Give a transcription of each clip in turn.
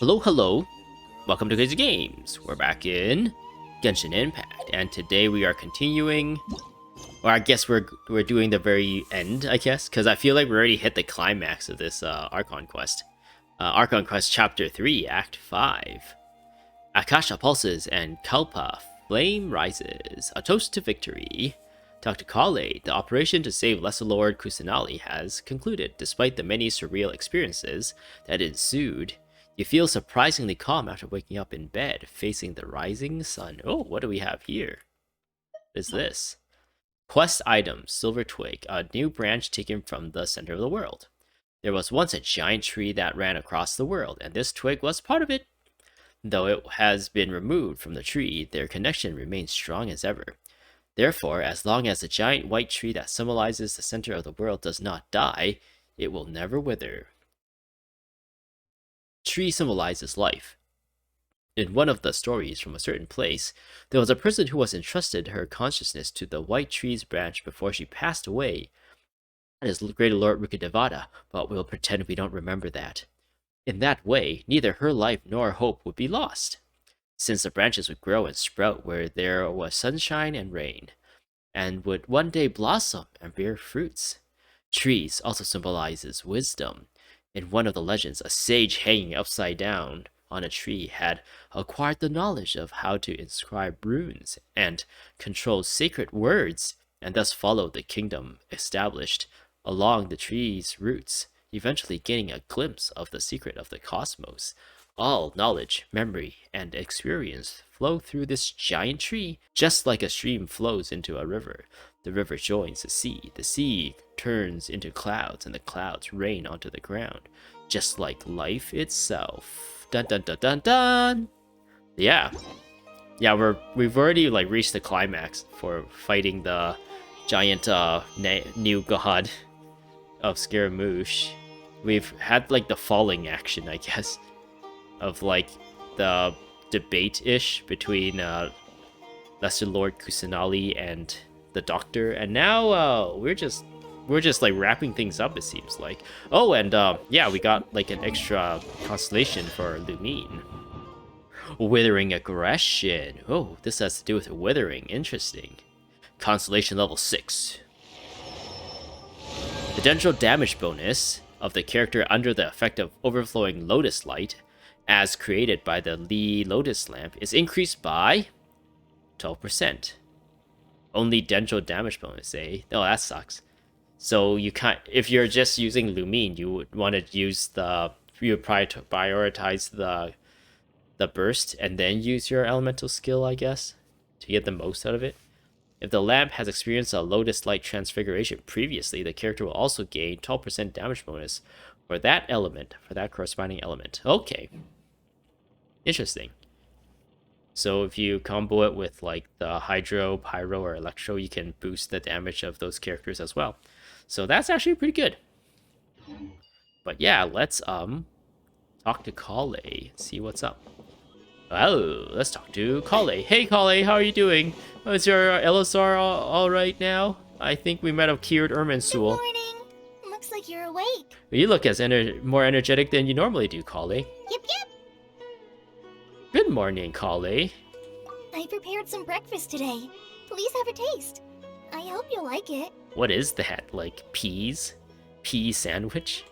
Hello, hello. Welcome to Crazy Games. We're back in Genshin Impact, and today we are continuing. Or I guess we're doing the very end, I guess, because I feel like we already hit the climax of this Archon quest. Archon quest Chapter 3, Act 5. Akasha Pulses and Kalpa Flame Rises. A toast to victory. Dr. Kale, the operation to save Lesser Lord Kusanali has concluded, despite the many surreal experiences that ensued. You feel surprisingly calm after waking up in bed, facing the rising sun. Oh, what do we have here? What is this? Quest item, Silver Twig, a new branch taken from the center of the world. There was once a giant tree that ran across the world, and this twig was part of it. Though it has been removed from the tree, their connection remains strong as ever. Therefore, as long as the giant white tree that symbolizes the center of the world does not die, it will never wither. Tree symbolizes life. In one of the stories from a certain place, there was a person who was entrusted her consciousness to the white tree's branch before she passed away. That is Greater Lord Rukkhadevata, but we'll pretend we don't remember that. In that way, neither her life nor hope would be lost, since the branches would grow and sprout where there was sunshine and rain, and would one day blossom and bear fruits. Trees also symbolizes wisdom. In one of the legends, a sage hanging upside down on a tree had acquired the knowledge of how to inscribe runes and control sacred words, and thus followed the kingdom established along the tree's roots, eventually gaining a glimpse of the secret of the cosmos. All knowledge, memory, and experience flow through this giant tree, just like a stream flows into a river. The river joins the sea turns into clouds, and the clouds rain onto the ground, just like life itself. Dun dun dun dun dun! Yeah, we've already reached the climax for fighting the giant new god of Scaramouche. We've had the falling action, I guess, of the debate-ish between Lesser Lord Kusanali and the Doctor, and now we're just wrapping things up, it seems like. Oh, and yeah, we got an extra constellation for Lumine. Withering Aggression. Oh, this has to do with withering. Interesting. Constellation level 6. The Dendro damage bonus of the character under the effect of overflowing Lotus Light, as created by the Lee Lotus Lamp, is increased by 12%. Only Dendro damage bonus, eh? Oh, that sucks. So you can't, if you're just using Lumine, you would want to use you would prioritize the burst and then use your elemental skill, I guess, to get the most out of it. If the lamp has experienced a Lotus Light transfiguration previously, the character will also gain 12% damage bonus for that element, for that corresponding element. Okay. Interesting. So if you combo it with the Hydro, Pyro, or Electro, you can boost the damage of those characters as well. So that's actually pretty good. But yeah, let's talk to Kale, see what's up. Oh, let's talk to Kale. Hey Kale, how are you doing? Is your LSR all right now? I think we might have cured Irminsul. Good morning. Looks like you're awake. You look as more energetic than you normally do, Kale. Yep. Good morning, Kale. I prepared some breakfast today. Please have a taste. I hope you'll like it. What is that? Peas? Pea sandwich?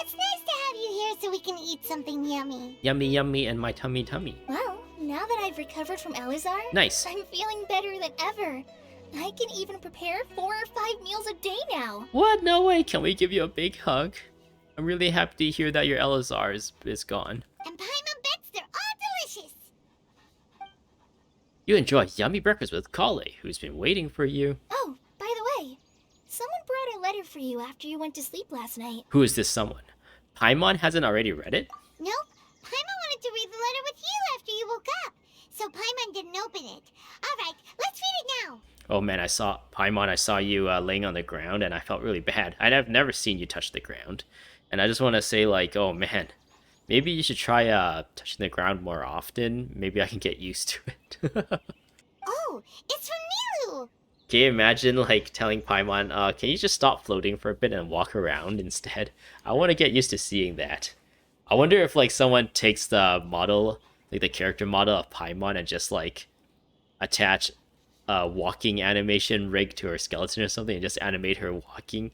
It's nice to have you here so we can eat something yummy. Yummy, yummy, and my tummy. Well, now that I've recovered from Elazar, Nice. I'm feeling better than ever. I can even prepare 4 or 5 meals a day now. What? No way. Can we give you a big hug? I'm really happy to hear that your Elazar is gone. And Paimon bets they're all delicious. You enjoy a yummy breakfast with Kale, who's been waiting for you. Oh, by the way, someone brought a letter for you after you went to sleep last night. Who is this someone? Paimon hasn't already read it? Nope. Paimon wanted to read the letter with you after you woke up, so Paimon didn't open it. All right, let's read it now. Oh man, I saw you laying on the ground, and I felt really bad. I've never seen you touch the ground. And I just want to say, oh man, maybe you should try touching the ground more often. Maybe I can get used to it. Oh, it's from Milu! Can you imagine, telling Paimon, can you just stop floating for a bit and walk around instead? I want to get used to seeing that. I wonder if like someone takes the model, like the character model of Paimon, and just like attach a walking animation rig to her skeleton or something, and just animate her walking,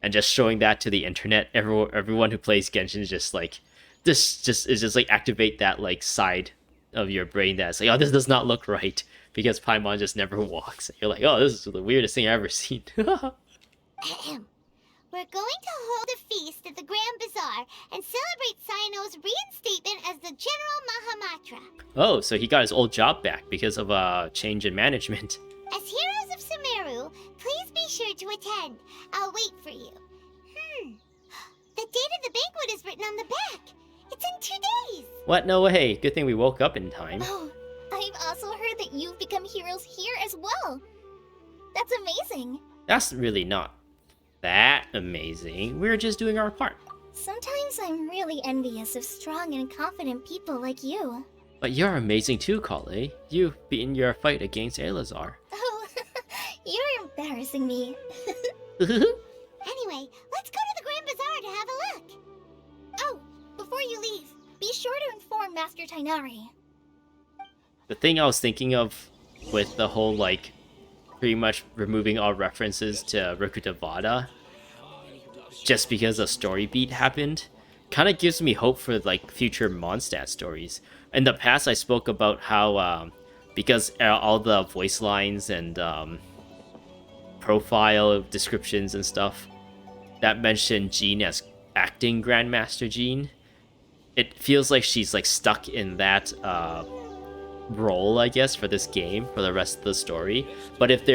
and just showing that to the internet. Everyone who plays Genshin is just like, this just is just like activate that like side of your brain that's like, oh, this does not look right because Paimon just never walks. You're like, oh, this is the weirdest thing I've ever seen. Ahem. We're going to hold a feast at the Grand Bazaar and celebrate Cyno's reinstatement as the General Mahamatra. Oh, so he got his old job back because of a change in management. As heroes of Sumeru, please be sure to attend. I'll wait for you. The date of the banquet is written on the back. It's in 2 days. What? No way. Good thing we woke up in time. Oh, I've also heard that you've become heroes here as well. That's amazing. That's really not that amazing. We're just doing our part. Sometimes I'm really envious of strong and confident people like you. But you're amazing too, Kale. You've beaten your fight against Elazar. Oh, you're embarrassing me. Anyway, let's go to the Grand Bazaar to have a look. Oh, before you leave, be sure to inform Master Tighnari. The thing I was thinking of with the whole, like, pretty much removing all references to Rikutavada just because a story beat happened kind of gives me hope for, like, future Mondstadt stories. In the past, I spoke about how, because all the voice lines and profile descriptions and stuff that mentioned Jean as acting Grandmaster Jean, it feels like she's, like, stuck in that role, I guess, for this game for the rest of the story. But if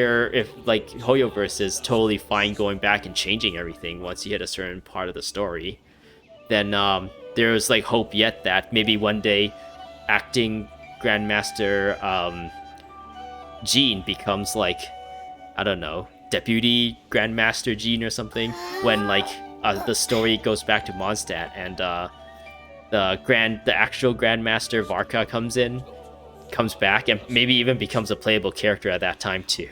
like Hoyoverse is totally fine going back and changing everything once you hit a certain part of the story, then there's like hope yet that maybe one day acting Grandmaster Jean becomes like, I don't know, Deputy Grandmaster Jean or something when like the story goes back to Mondstadt and the actual Grandmaster Varka comes back and maybe even becomes a playable character at that time too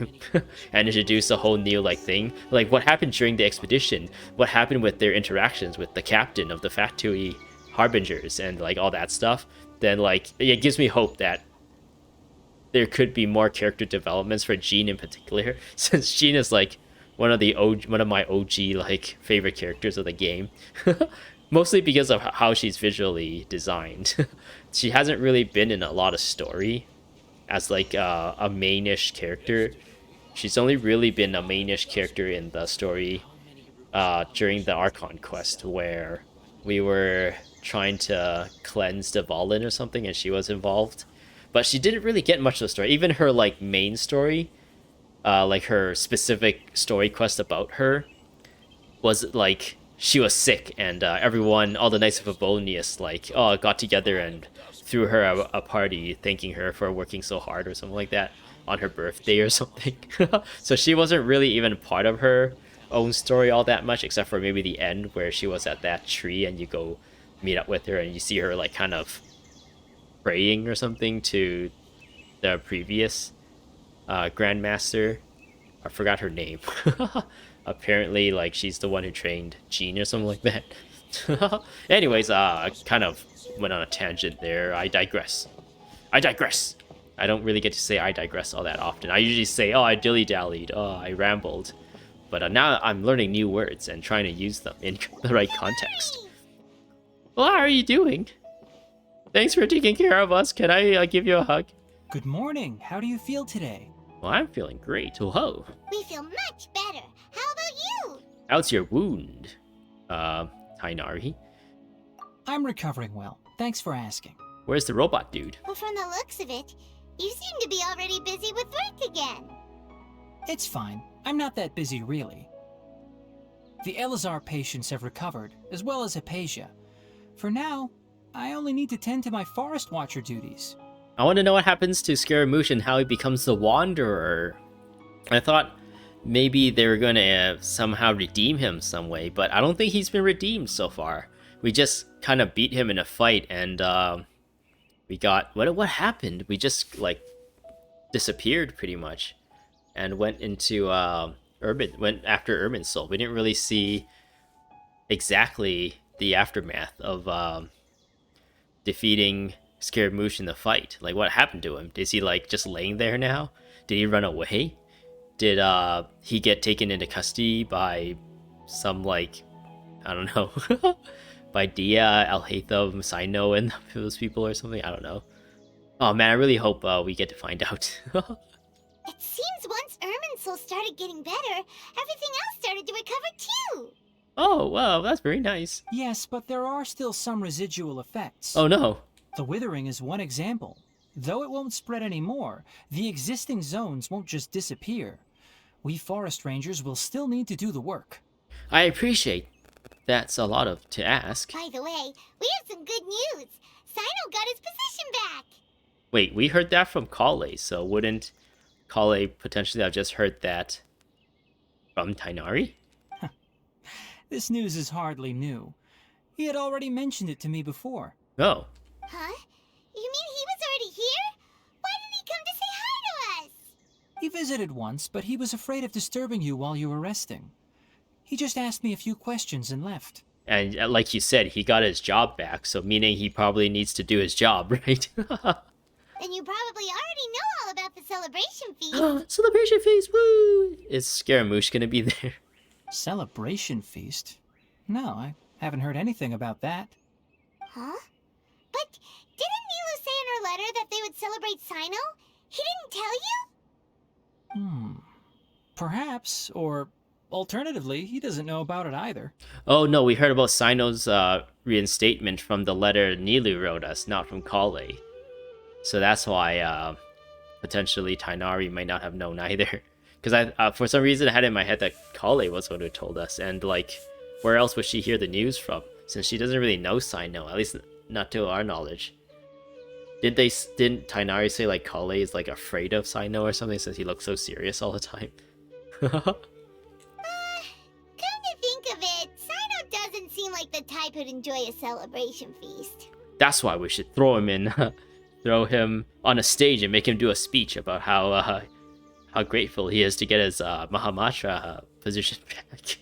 and introduce a whole new like thing, like what happened during the expedition, what happened with their interactions with the captain of the Fatui Harbingers and like all that stuff. Then like it gives me hope that there could be more character developments for Jean in particular, since Jean is like one of my OG like favorite characters of the game. Mostly because of how she's visually designed. She hasn't really been in a lot of story as like a mainish character. She's only really been a mainish character in the story during the Archon quest where we were trying to cleanse the Valen or something and she was involved. But she didn't really get much of the story. Even her like main story, like her specific story quest about her was like she was sick and everyone, all the Knights of Favonius, like, got together and threw her a party thanking her for working so hard or something like that on her birthday or something. So she wasn't really even part of her own story all that much, except for maybe the end where she was at that tree and you go meet up with her and you see her like kind of praying or something to the previous Grandmaster. I forgot her name. Apparently, like, she's the one who trained Jean or something like that. Anyways, I kind of went on a tangent there. I digress. I don't really get to say I digress all that often. I usually say, oh, I dilly-dallied, oh, I rambled. But now I'm learning new words and trying to use them in the right context. Well, how are you doing? Thanks for taking care of us. Can I give you a hug? Good morning. How do you feel today? Well, I'm feeling great. Whoa. We feel much better. How about you? How's your wound, Tighnari? I'm recovering well. Thanks for asking. Where's the robot dude? Well, from the looks of it, you seem to be already busy with work again. It's fine. I'm not that busy, really. The Elazar patients have recovered, as well as Hypatia. For now, I only need to tend to my Forest Watcher duties. I want to know what happens to Scaramouche and how he becomes the Wanderer. I thought maybe they were going to somehow redeem him some way, but I don't think he's been redeemed so far. We just kind of beat him in a fight, and we got... What happened? We just, like, disappeared, pretty much, and went into went after Irminsul. We didn't really see exactly the aftermath of defeating Scaramouche in the fight. Like, what happened to him? Is he like just laying there now? Did he run away? Did he get taken into custody by some, like, I don't know, by Dehya, Alhaithem, Cyno, and those people or something? I don't know. Oh man, I really hope we get to find out. It seems once Irminsul started getting better, everything else started to recover too. Oh, wow, that's very nice. Yes, but there are still some residual effects. Oh no. The withering is one example. Though it won't spread anymore, the existing zones won't just disappear. We forest rangers will still need to do the work. I appreciate that's a lot of to ask. By the way, we have some good news. Cyno got his position back. Wait, we heard that from Kale, so wouldn't Kale potentially have just heard that from Tighnari? This news is hardly new. He had already mentioned it to me before. Oh. Huh? You mean he was already here? Why didn't he come to say hi to us? He visited once, but he was afraid of disturbing you while you were resting. He just asked me a few questions and left. And like you said, he got his job back, so meaning he probably needs to do his job, right? Then you probably already know all about the celebration feast. Celebration feast, woo! Is Scaramouche gonna be there? Celebration feast? No, I haven't heard anything about that. Huh? But didn't Nilu say in her letter that they would celebrate Cyno? He didn't tell you? Perhaps, or alternatively, he doesn't know about it either. Oh no, we heard about Cyno's reinstatement from the letter Nilu wrote us, not from Kale. So that's why potentially Tighnari might not have known either. Because I, for some reason, I had in my head that Kale was one who told us, and like, where else would she hear the news from? Since she doesn't really know Cyno, at least not to our knowledge. Didn't Tighnari say like Kale is like afraid of Cyno or something since he looks so serious all the time? Come to think of it, Cyno doesn't seem like the type who'd enjoy a celebration feast. That's why we should throw him in, throw him on a stage and make him do a speech about how grateful he is to get his Mahamatra position back,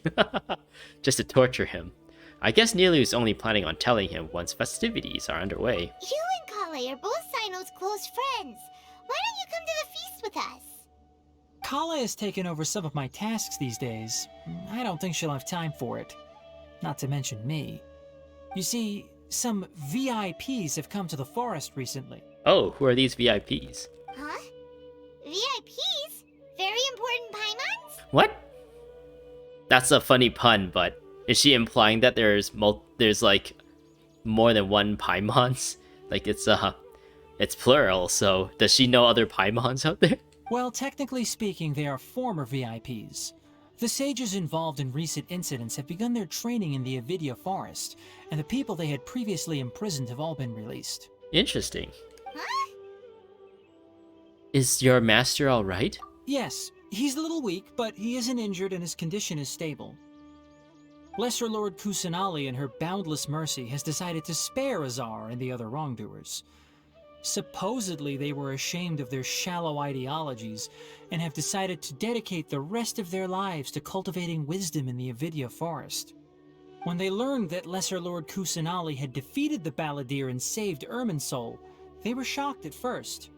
just to torture him. I guess Nilu's only planning on telling him once festivities are underway. You and Kale are both Cyno's close friends. Why don't you come to the feast with us? Kala has taken over some of my tasks these days. I don't think she'll have time for it. Not to mention me. You see, some VIPs have come to the forest recently. Oh, who are these VIPs? Huh? VIPs? Very important Paimons? What? That's a funny pun, but is she implying that there's like more than one Paimons? Like it's plural, so does she know other Paimons out there? Well, technically speaking, they are former VIPs. The sages involved in recent incidents have begun their training in the Avidya forest, and the people they had previously imprisoned have all been released. Interesting. Huh? Is your master alright? Yes, he's a little weak, but he isn't injured and his condition is stable. Lesser Lord Kusanali in her boundless mercy has decided to spare Azar and the other wrongdoers. Supposedly they were ashamed of their shallow ideologies and have decided to dedicate the rest of their lives to cultivating wisdom in the Avidya forest. When they learned that Lesser Lord Kusanali had defeated the Balladeer and saved Irminsul, they were shocked at first,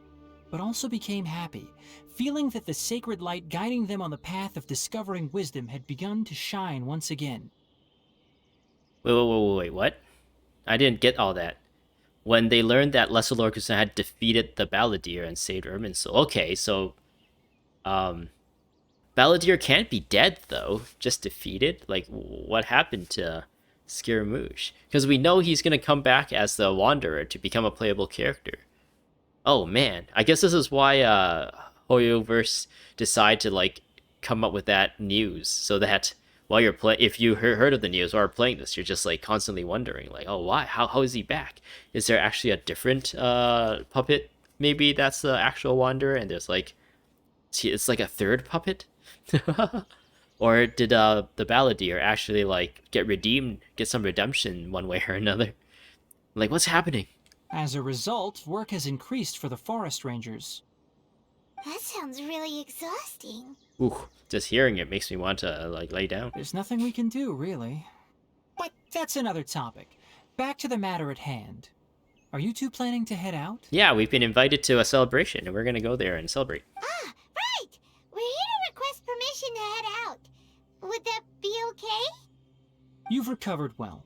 but also became happy, feeling that the sacred light guiding them on the path of discovering wisdom had begun to shine once again. Wait, what? I didn't get all that. When they learned that Lesser Lord Kusan had defeated the Balladeer and saved Irminsul. Okay, so Balladeer can't be dead though, just defeated? Like, what happened to Scaramouche? Because we know he's gonna come back as the Wanderer to become a playable character. Oh man, I guess this is why Hoyoverse decide to like come up with that news, so that while you're if you heard of the news while playing this, you're just like constantly wondering, like, oh, why? How is he back? Is there actually a different puppet? Maybe that's the actual Wanderer, and there's like, it's like a third puppet, or did the Balladeer actually like get redeemed, get some redemption one way or another? Like, what's happening? As a result, work has increased for the forest rangers. That sounds really exhausting. Ooh, just hearing it makes me want to like lay down. There's nothing we can do, really. But that's another topic. Back to the matter at hand. Are you two planning to head out? Yeah, we've been invited to a celebration, and we're gonna go there and celebrate. Ah, right! We're here to request permission to head out. Would that be okay? You've recovered well.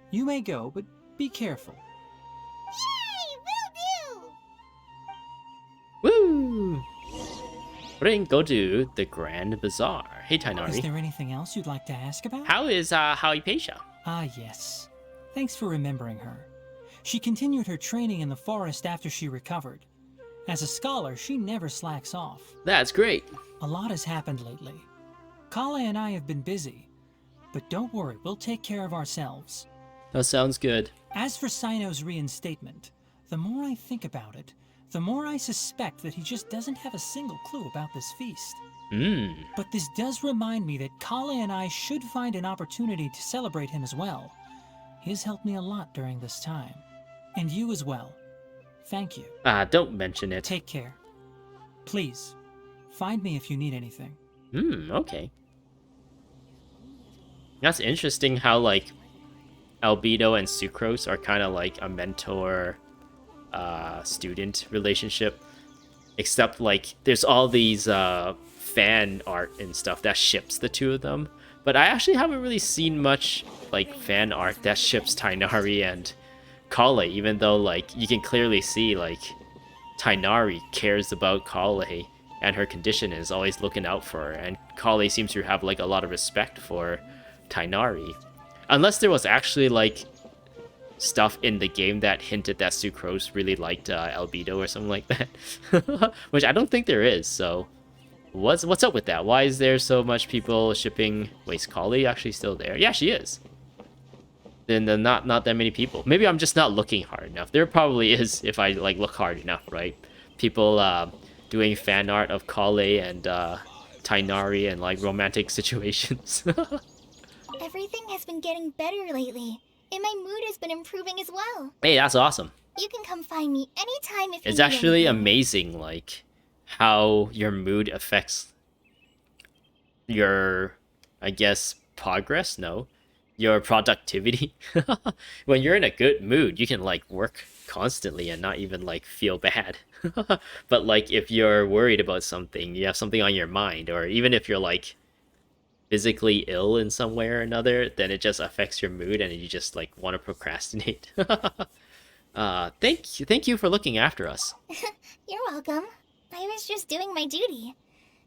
You may go, but be careful. Yay! Will do! Woo! We're gonna go to the Grand Bazaar. Hey, Is Tighnari. there anything else you'd like to ask about? How is Hypatia? Ah, yes. Thanks for remembering her. She continued her training in the forest after she recovered. As a scholar, she never slacks off. That's great. A lot has happened lately. Kale and I have been busy. But don't worry, we'll take care of ourselves. That sounds good. As for Cyno's reinstatement, the more I think about it, the more I suspect that he just doesn't have a single clue about this feast. But this does remind me that Kale and I should find an opportunity to celebrate him as well. He has helped me a lot during this time. And you as well. Thank you. Don't mention it. Take care. Please, find me if you need anything. Okay. That's interesting how, like, Albedo and Sucrose are kind of like a mentor-student relationship. Except, like, there's all these fan art and stuff that ships the two of them. But I actually haven't really seen much, like, fan art that ships Tighnari and Kale, even though, like, you can clearly see, like, Tighnari cares about Kale and her condition and is always looking out for her. And Kale seems to have, like, a lot of respect for Tighnari. Unless there was actually, like, stuff in the game that hinted that Sucrose really liked Albedo or something like that. Which I don't think there is, so... What's up with that? Why is there so much people shipping... Wait, is Kale actually still there? Yeah, she is. Then not that many people. Maybe I'm just not looking hard enough. There probably is if I, like, look hard enough, right? People doing fan art of Kale and Tighnari and, like, romantic situations. Everything has been getting better lately, and my mood has been improving as well. Hey, that's awesome. You can come find me anytime if you It's need actually anything. amazing, like, how your mood affects your, I guess, progress? No. Your productivity. When you're in a good mood, you can, like, work constantly and not even, like, feel bad. But, like, if you're worried about something, you have something on your mind, or even if you're, like, physically ill in some way or another, then it just affects your mood and you just, like, want to procrastinate. Thank you for looking after us. You're welcome. I was just doing my duty.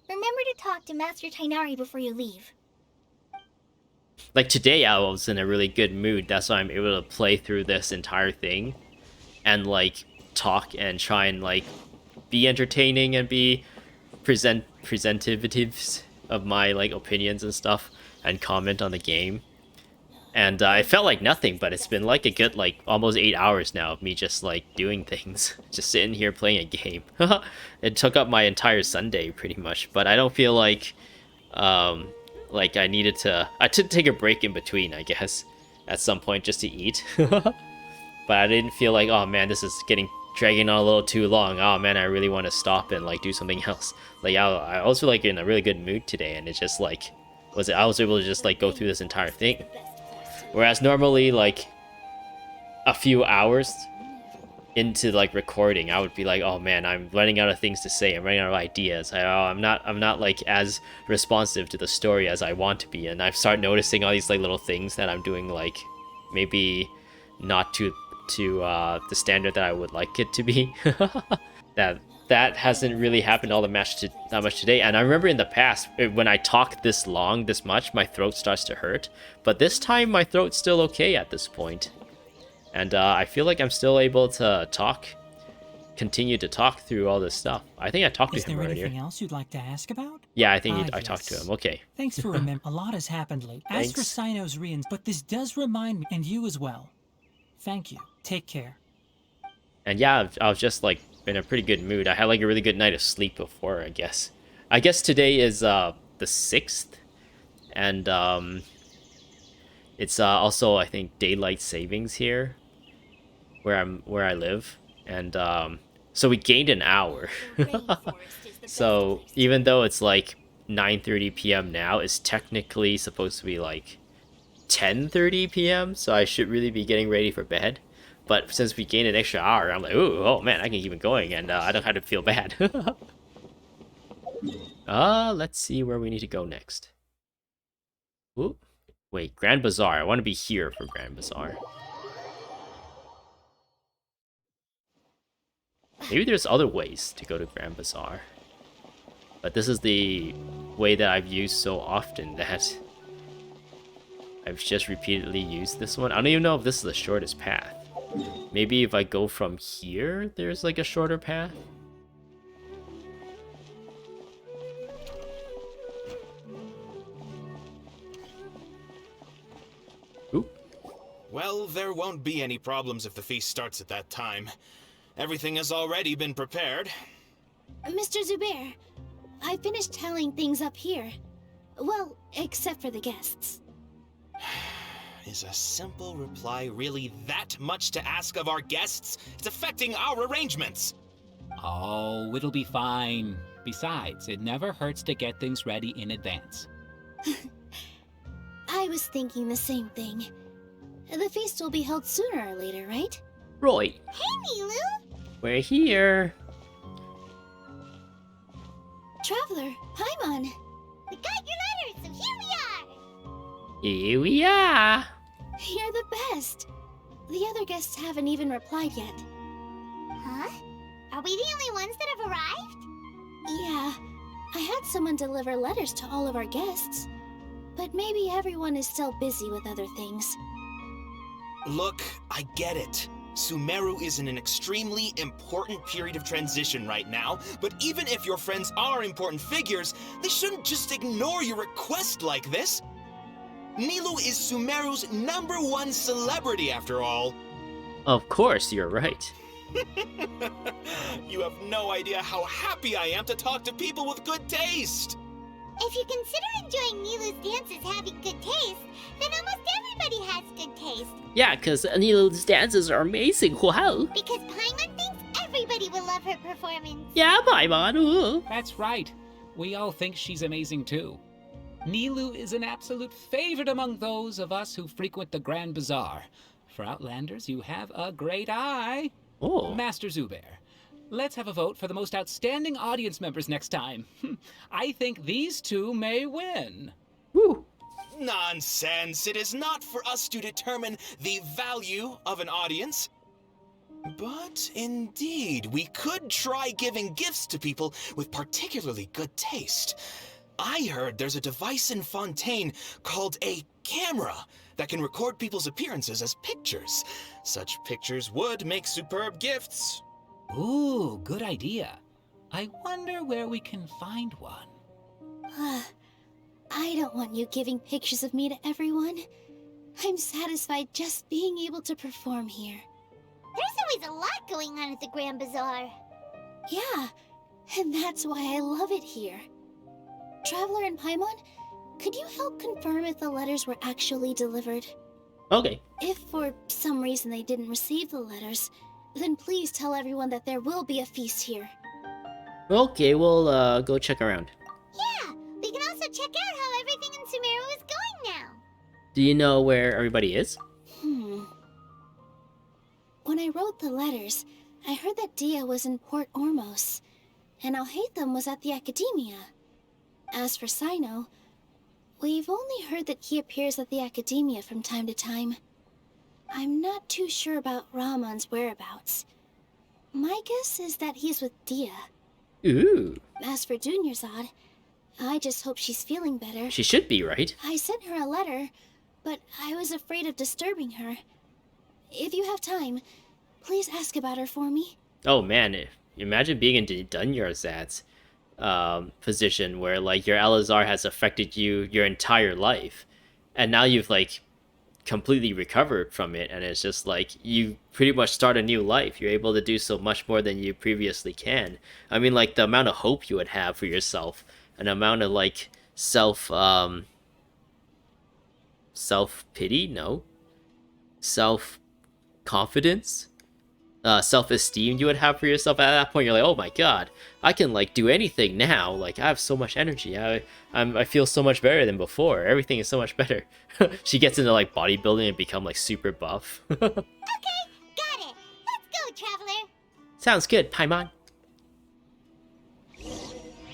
Remember to talk to Master Tighnari before you leave. Like, today I was in a really good mood, that's why I'm able to play through this entire thing and, like, talk and try and, like, be entertaining and be presentatives of my, like, opinions and stuff and comment on the game. And it felt like nothing, but it's been like a good, like, almost 8 hours now of me just, like, doing things. Just sitting here playing a game. It took up my entire Sunday, pretty much. But I don't feel like I needed to... I did take a break in between, I guess, at some point just to eat. But I didn't feel like, oh man, this is dragging on a little too long. Oh man, I really want to stop and, like, do something else. Like, I was, like, in a really good mood today, and it's just, like... I was able to just, like, go through this entire thing. Whereas normally, like, a few hours into, like, recording, I would be like, oh man, I'm running out of things to say, I'm running out of ideas. I'm not like as responsive to the story as I want to be, and I've started noticing all these, like, little things that I'm doing, like, maybe not to the standard that I would like it to be. that hasn't really happened all that much today. And I remember in the past, when I talk this much, my throat starts to hurt. But this time, my throat's still okay at this point. And I feel like I'm still able to continue to talk through all this stuff. I think I talked to him earlier. Is there anything else you'd like to ask about? Yeah, I think I yes. talked to him. Okay. Thanks for remembering. A lot has happened lately. As for Thanks. Cyno's but this does remind me, and you as well. Thank you. Take care. And yeah, I was just, like, in a pretty good mood. I had, like, a really good night of sleep before, I guess. I guess today is the 6th, and it's also, I think, daylight savings here where I live, and so we gained an hour. So even though it's like 9:30 p.m. now, it's technically supposed to be like 10:30 p.m. So I should really be getting ready for bed. but since we gained an extra hour, I'm like, ooh, oh man, I can keep it going, and I don't have to feel bad. Let's see where we need to go next. Ooh, wait, Grand Bazaar. I want to be here for Grand Bazaar. Maybe there's other ways to go to Grand Bazaar. But this is the way that I've used so often that I've just repeatedly used this one. I don't even know if this is the shortest path. Maybe if I go from here, there's like a shorter path. Ooh. Well, there won't be any problems if the feast starts at that time. Everything has already been prepared. Mr. Zubair, I finished tallying things up here. Well, except for the guests. Is a simple reply really that much to ask of our guests? It's affecting our arrangements. Oh, it'll be fine. Besides, it never hurts to get things ready in advance. I was thinking the same thing. The feast will be held sooner or later, right? Right. Hey, Nilu! We're here. Traveler, Paimon. We got your letter, so here we are! Here we are. You're the best. The other guests haven't even replied yet. Huh? Are we the only ones that have arrived? Yeah, I had someone deliver letters to all of our guests. But maybe everyone is still busy with other things. Look, I get it. Sumeru is in an extremely important period of transition right now, but even if your friends are important figures, they shouldn't just ignore your request like this. Nilu is Sumeru's #1 celebrity after all. Of course, you're right. You have no idea how happy I am to talk to people with good taste. If you consider enjoying Nilu's dances having good taste, then almost everybody has good taste. Yeah, because Anila's dances are amazing. Wow. Because Paimon thinks everybody will love her performance. Yeah, Paimon. Ooh. That's right. We all think she's amazing too. Nilu is an absolute favorite among those of us who frequent the Grand Bazaar. For Outlanders, you have a great eye. Oh. Master Zubair, let's have a vote for the most outstanding audience members next time. I think these two may win. Woo. Nonsense! It is not for us to determine the value of an audience. But indeed, we could try giving gifts to people with particularly good taste. I heard there's a device in Fontaine called a camera that can record people's appearances as pictures. Such pictures would make superb gifts. Ooh, good idea. I wonder where we can find one. I don't want you giving pictures of me to everyone. I'm satisfied just being able to perform here. There's always a lot going on at the Grand Bazaar. Yeah, and that's why I love it here. Traveler and Paimon, could you help confirm if the letters were actually delivered? Okay. If for some reason they didn't receive the letters, then please tell everyone that there will be a feast here. Okay, we'll go check around. Yeah, we can also check out how everything in Sumeru is going now. Do you know where everybody is? When I wrote the letters, I heard that Dehya was in Port Ormos, and Alhaithem was at the Akademiya. As for Cyno, we've only heard that he appears at the Akademiya from time to time. I'm not too sure about Rahman's whereabouts. My guess is that he's with Dehya. Ooh. As for Dunyarzad, I just hope she's feeling better. She should be, right? I sent her a letter, but I was afraid of disturbing her. If you have time, please ask about her for me. Oh man, imagine being in Dunyarzad's position where like your Elazar has affected you your entire life, and now you've like completely recovered from it, and it's just like you pretty much start a new life. You're able to do so much more than you previously can. I mean, like the amount of hope you would have for yourself, an amount of like self pity, no, self confidence, self-esteem you would have for yourself at that point. You're like, oh my god, I can like do anything now. Like I have so much energy. I feel so much better than before. Everything is so much better. She gets into like bodybuilding and become like super buff. Okay, got it. Sounds good, Paimon.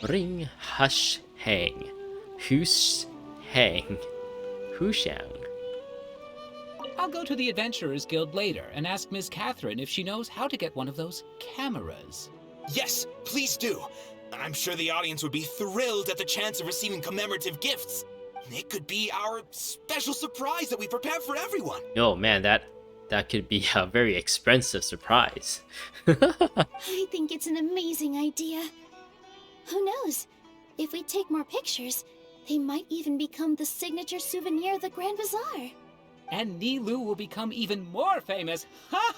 Ring, hush, hang. Hoosh, hang. Hushang. I'll go to the Adventurers Guild later and ask Miss Catherine if she knows how to get one of those cameras. Yes, please do. I'm sure the audience would be thrilled at the chance of receiving commemorative gifts. It could be our special surprise that we prepare for everyone. Oh man, that could be a very expensive surprise. I think it's an amazing idea. Who knows? If we take more pictures, they might even become the signature souvenir of the Grand Bazaar. And Nilou will become even more famous. Ha!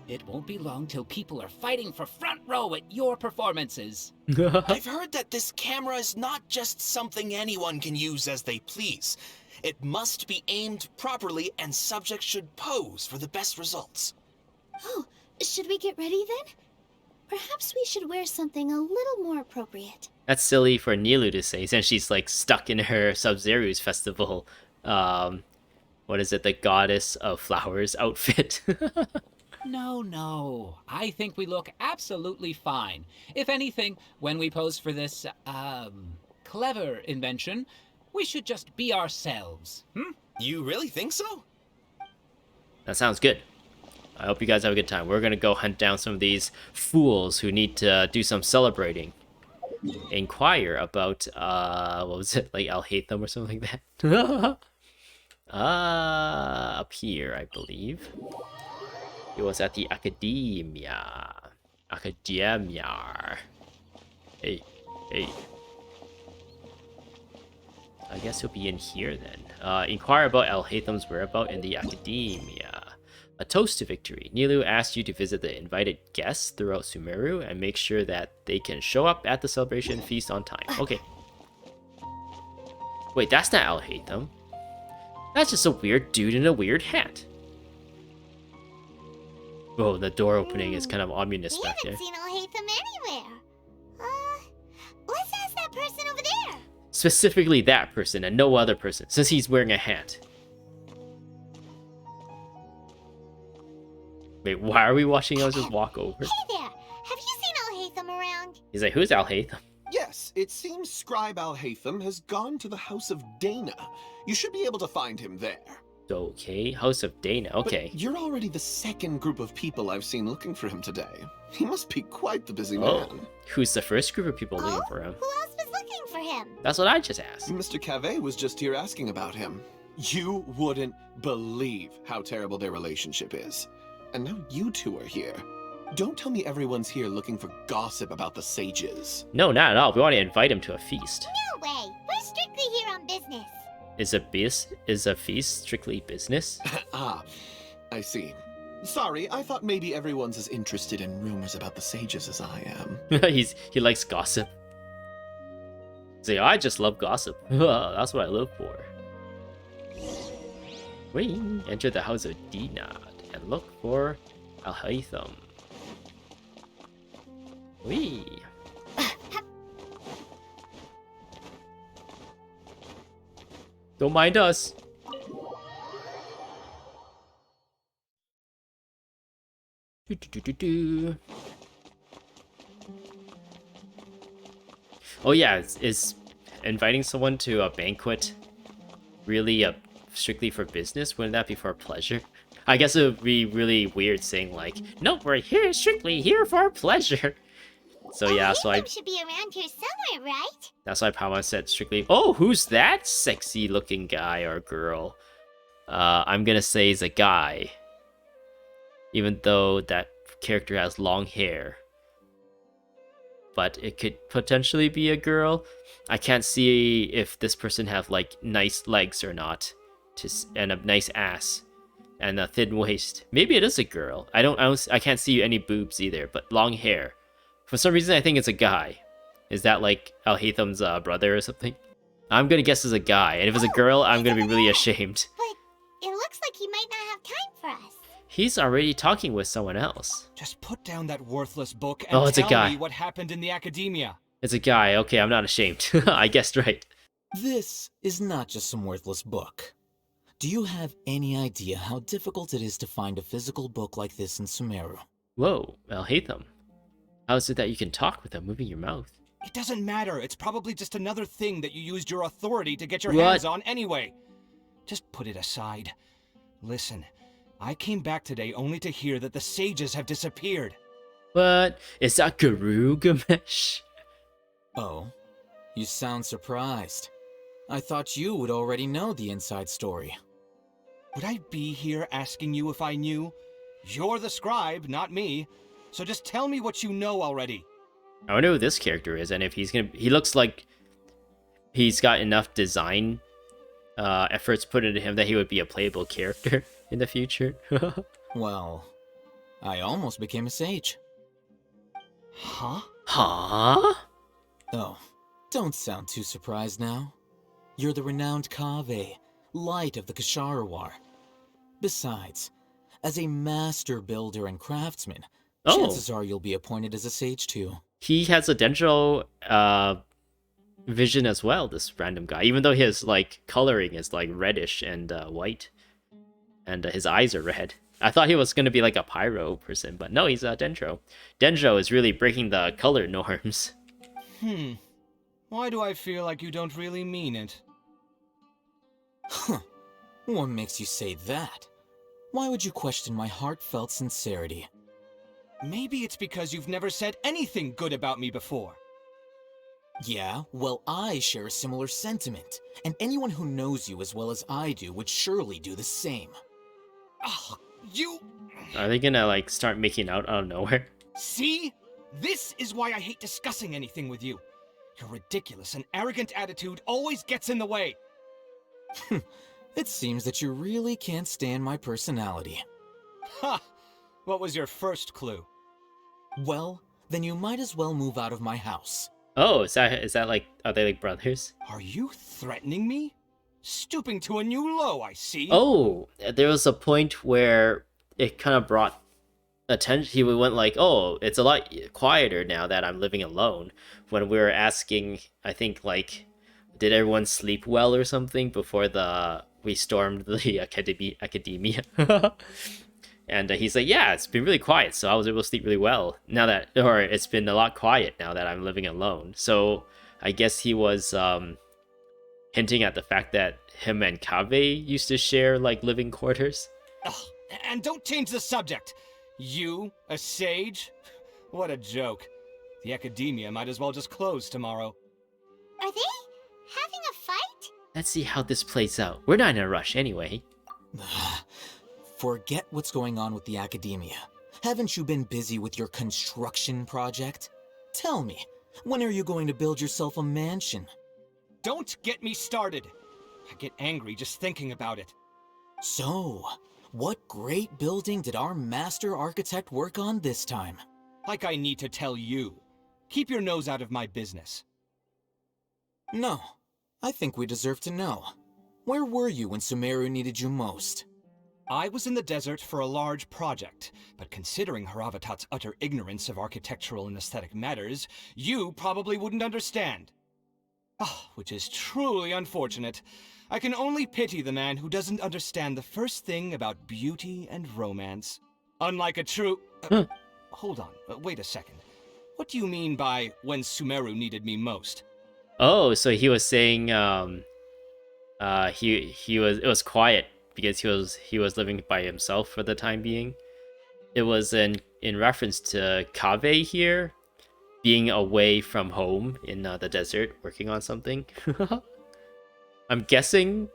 It won't be long till people are fighting for front row at your performances. I've heard that this camera is not just something anyone can use as they please. It must be aimed properly and subjects should pose for the best results. Oh, should we get ready then? Perhaps we should wear something a little more appropriate. That's silly for Nilou to say, since she's like stuck in her Sub-Zero's festival. What is it? The Goddess of Flowers outfit. No. I think we look absolutely fine. If anything, when we pose for this, clever invention, we should just be ourselves. You really think so? That sounds good. I hope you guys have a good time. We're gonna go hunt down some of these fools who need to do some celebrating. Inquire about, what was it? Like Alhaithem or something like that? Up here, I believe. It was at the Akademiya. Hey. I guess he'll be in here then. Inquire about Alhaithem's whereabouts in the Akademiya. A toast to victory. Nilou asked you to visit the invited guests throughout Sumeru and make sure that they can show up at the celebration feast on time. Okay. Wait, that's not Alhaithem. That's just a weird dude in a weird hat. Oh, the door opening is kind of ominous We back there. haven't seen Alhaithem anywhere. Let's ask that person over there. Specifically that person and no other person, since he's wearing a hat. Wait, why are we watching us just walk over? Hey there, have you seen Alhaithem around? He's like, who's Alhaithem? Yes, it seems Scribe Alhaithem has gone to the House of Dana. You should be able to find him there. Okay, House of Dana, okay. But you're already the second group of people I've seen looking for him today. He must be quite the busy Oh, man. who's the first group of people looking for him? Who else was looking for him? That's what I just asked. Mr. Cave was just here asking about him. You wouldn't believe how terrible their relationship is. And now you two are here. Don't tell me everyone's here looking for gossip about the sages. No, not at all. We want to invite him to a feast. No way, we're strictly here on business. Is a feast strictly business? Ah, I see. Sorry, I thought maybe everyone's as interested in rumors about the sages as I am. He likes gossip. See, I just love gossip. That's what I live for. We enter the house of Dinad and look for Alhaithem. We. Don't mind us. Oh yeah, is inviting someone to a banquet really strictly for business? Wouldn't that be for pleasure? I guess it would be really weird saying like, no, we're here strictly here for pleasure. So yeah, so I should be around here somewhere, right? that's why Paimon said strictly. Oh, who's that sexy looking guy or girl? I'm gonna say he's a guy. Even though that character has long hair. But it could potentially be a girl. I can't see if this person have like nice legs or not, and a nice ass, and a thin waist. Maybe it is a girl. I can't see any boobs either. But long hair. For some reason, I think it's a guy. Is that like Alhaithem's brother or something? I'm gonna guess it's a guy, and if it's a girl, I'm gonna be really ashamed. But it looks like he might not have time for us. He's already talking with someone else. Just put down that worthless book Oh, and it's a tell guy. me what happened in the Akademiya. It's a guy. Okay, I'm not ashamed. I guessed right. This is not just some worthless book. Do you have any idea how difficult it is to find a physical book like this in Sumeru? Whoa, Alhaitham. How is it that you can talk without moving your mouth? It doesn't matter. It's probably just another thing that you used your authority to get your What? hands on anyway. Just put it aside. Listen, I came back today only to hear that the sages have disappeared. What? Is that Gamesh? Oh, you sound surprised. I thought you would already know the inside story. Would I be here asking you if I knew? You're the scribe, not me. So just tell me what you know already. I wonder who this character is, and if he's gonna. He looks like he's got enough design efforts put into him that he would be a playable character in the future. Well, I almost became a sage. Huh? Huh? Oh, don't sound too surprised now. You're the renowned Kaveh, light of the Ksharawar. Besides, as a master builder and craftsman, chances are you'll be appointed as a sage too. He has a Dendro vision as well, this random guy. Even though his like coloring is like reddish and white, and his eyes are red. I thought he was gonna be like a pyro person, but no, he's a Dendro. Dendro is really breaking the color norms. Why do I feel like you don't really mean it? Huh. What makes you say that? Why would you question my heartfelt sincerity? Maybe it's because you've never said anything good about me before. Yeah, well, I share a similar sentiment, and anyone who knows you as well as I do would surely do the same. Ugh, you... Are they gonna like start making out of nowhere? See? This is why I hate discussing anything with you. Your ridiculous and arrogant attitude always gets in the way. It seems that you really can't stand my personality. Ha! What was your first clue? Well, then you might as well move out of my house. Oh, is that like, are they like brothers? Are you threatening me? Stooping to a new low, I see. Oh, there was a point where it kind of brought attention. He went like, oh, it's a lot quieter now that I'm living alone. When we were asking, I think like, did everyone sleep well or something before we stormed the Akademiya? And he's like, yeah, it's been really quiet, so I was able to sleep really well now that, or it's been a lot quiet now that I'm living alone. So I guess he was hinting at the fact that him and Kaveh used to share like living quarters. Ugh, and don't change the subject. You, a sage? What a joke. The Akademiya might as well just close tomorrow. Are they having a fight? Let's see how this plays out. We're not in a rush anyway. Forget what's going on with the Akademiya. Haven't you been busy with your construction project? Tell me, when are you going to build yourself a mansion? Don't get me started. I get angry just thinking about it. So, what great building did our master architect work on this time? Like I need to tell you. Keep your nose out of my business. No, I think we deserve to know. Where were you when Sumeru needed you most? I was in the desert for a large project, but considering Haravatat's utter ignorance of architectural and aesthetic matters, you probably wouldn't understand. Which is truly unfortunate. I can only pity the man who doesn't understand the first thing about beauty and romance. Unlike a true... Hold on, wait a second. What do you mean by when Sumeru needed me most? Oh, so he was saying it was quiet because he was living by himself for the time being. It was in reference to Kaveh here being away from home in the desert working on something. I'm guessing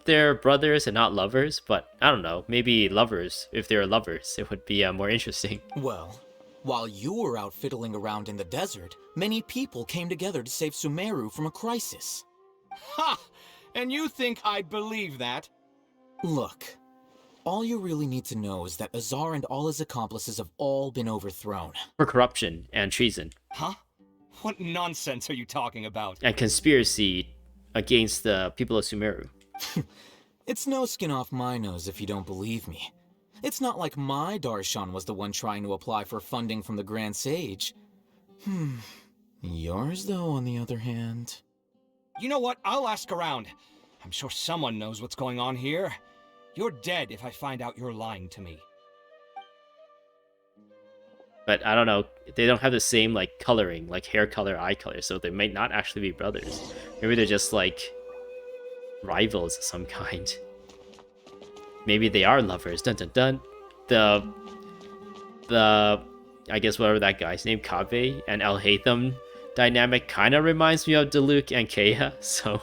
they're brothers and not lovers, but I don't know, maybe lovers. If they're lovers, it would be more interesting. Well, while you were out fiddling around in the desert, many people came together to save Sumeru from a crisis. Ha! And you think I'd believe that? Look, all you really need to know is that Azar and all his accomplices have all been overthrown. For corruption and treason. Huh? What nonsense are you talking about? And conspiracy against the people of Sumeru. It's no skin off my nose if you don't believe me. It's not like my Darshan was the one trying to apply for funding from the Grand Sage. Yours, though, on the other hand... You know what? I'll ask around. I'm sure someone knows what's going on here. You're dead if I find out you're lying to me. but I don't know. They don't have the same like coloring, like hair color, eye color, so they might not actually be brothers. Maybe they're just like rivals of some kind. Maybe they are lovers. Dun dun dun. The I guess whatever that guy's name, Kaveh and Alhaithem dynamic kind of reminds me of Diluc and Kea, so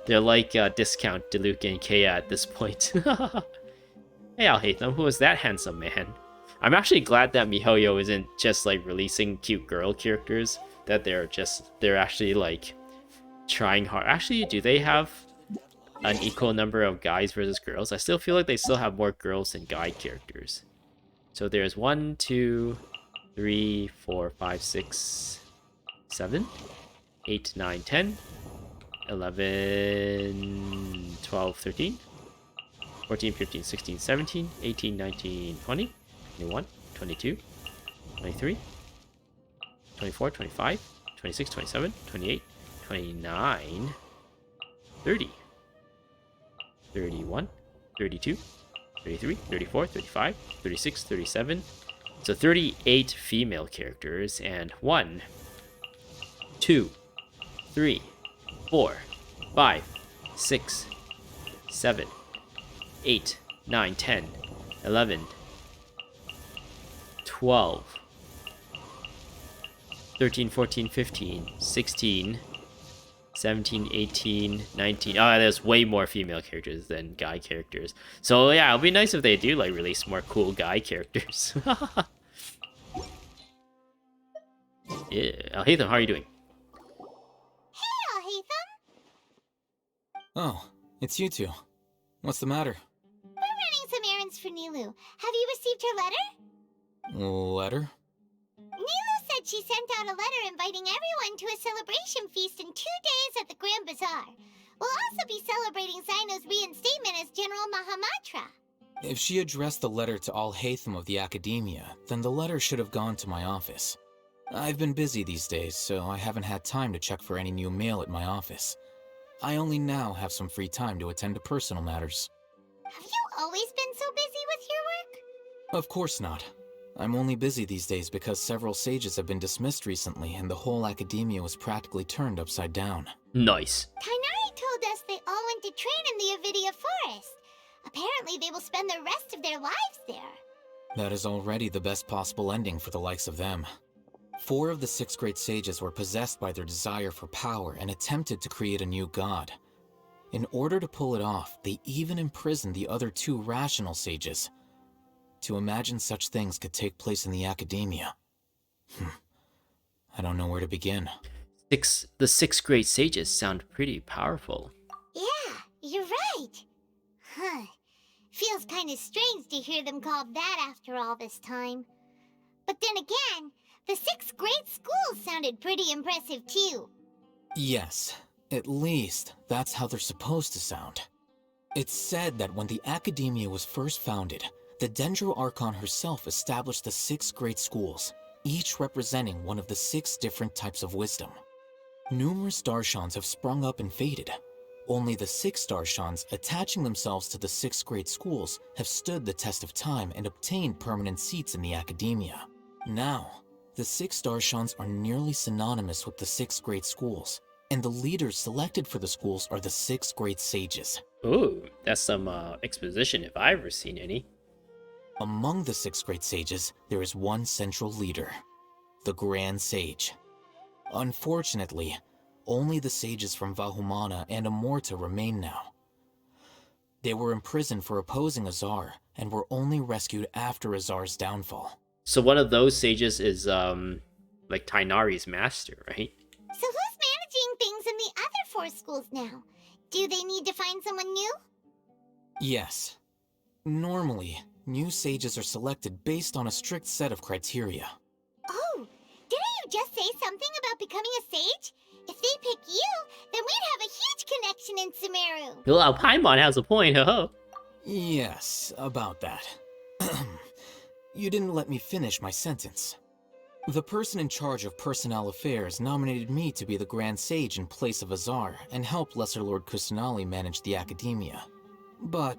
they're like discount Diluc and Kea at this point. Hey Alhaitham, who is that handsome man? I'm actually glad that MiHoYo isn't just like releasing cute girl characters, that they're actually like trying hard. Actually, do they have an equal number of guys versus girls? I still feel like they still have more girls than guy characters. So there's 1, 2, 3, 4, 5, 6, 7, 8, 9, 10, 11, 12, 13, 14, 15, 16, 17, 18, 19, 20, 21, 22, 23, 24, 25, 26, 27, 28, 29, 30, 31, 32, 33, 34, 35, 36, 37. So 38 female characters, and 1, 2, 3, 4, 5, 6, 7, 8, 9, 10, 11, 12, 13, 14, 15, 16, 17, 18, 19. Oh, there's way more female characters than guy characters. So yeah, it'll be nice if they do like release more cool guy characters. Yeah, Alhaitham, how are you doing? Hey, Alhaitham. Oh, it's you two. What's the matter? We're running some errands for Nilou. Have you received her letter? Letter? Nilou said she sent out a letter inviting everyone to a celebration feast in 2 days at the Grand Bazaar. We'll also be celebrating Cyno's reinstatement as General Mahamatra. If she addressed the letter to Alhaitham of the Akademiya, then the letter should have gone to my office. I've been busy these days, so I haven't had time to check for any new mail at my office. I only now have some free time to attend to personal matters. Have you always been so busy with your work? Of course not. I'm only busy these days because several sages have been dismissed recently and the whole Akademiya was practically turned upside down. Nice. Tighnari told us they all went to train in the Avidia Forest. Apparently they will spend the rest of their lives there. That is already the best possible ending for the likes of them. 4 of the 6 great sages were possessed by their desire for power and attempted to create a new god. In order to pull it off, they even imprisoned the other 2 rational sages. To imagine such things could take place in the Akademiya. I don't know where to begin. The 6 great sages sound pretty powerful. Yeah, you're right. Huh. Feels kind of strange to hear them called that after all this time. But then again, the 6 great schools sounded pretty impressive too. Yes, at least that's how they're supposed to sound. It's said that when the Akademiya was first founded, the Dendro Archon herself established the 6 great schools, each representing one of the 6 different types of wisdom. Numerous Darshans have sprung up and faded. Only the 6 Darshans, attaching themselves to the 6 great schools, have stood the test of time and obtained permanent seats in the Akademiya. Now, the 6 Darshans are nearly synonymous with the 6 great schools, and the leaders selected for the schools are the 6 great sages. Ooh, that's some exposition if I've ever seen any. Among the 6 great sages, there is one central leader, the Grand Sage. Unfortunately, only the sages from Vahumana and Amorta remain now. They were imprisoned for opposing Azar, and were only rescued after Azar's downfall. So one of those sages is like Tighnari's master, right? So who's managing things in the other 4 schools now? Do they need to find someone new? Yes. Normally, new sages are selected based on a strict set of criteria. Oh, didn't you just say something about becoming a sage? If they pick you, then we'd have a huge connection in Sumeru. Well, Paimon has a point, ho. Yes, about that. You didn't let me finish my sentence. The person in charge of personnel affairs nominated me to be the Grand Sage in place of Azar and help Lesser Lord Kusanali manage the Akademiya. But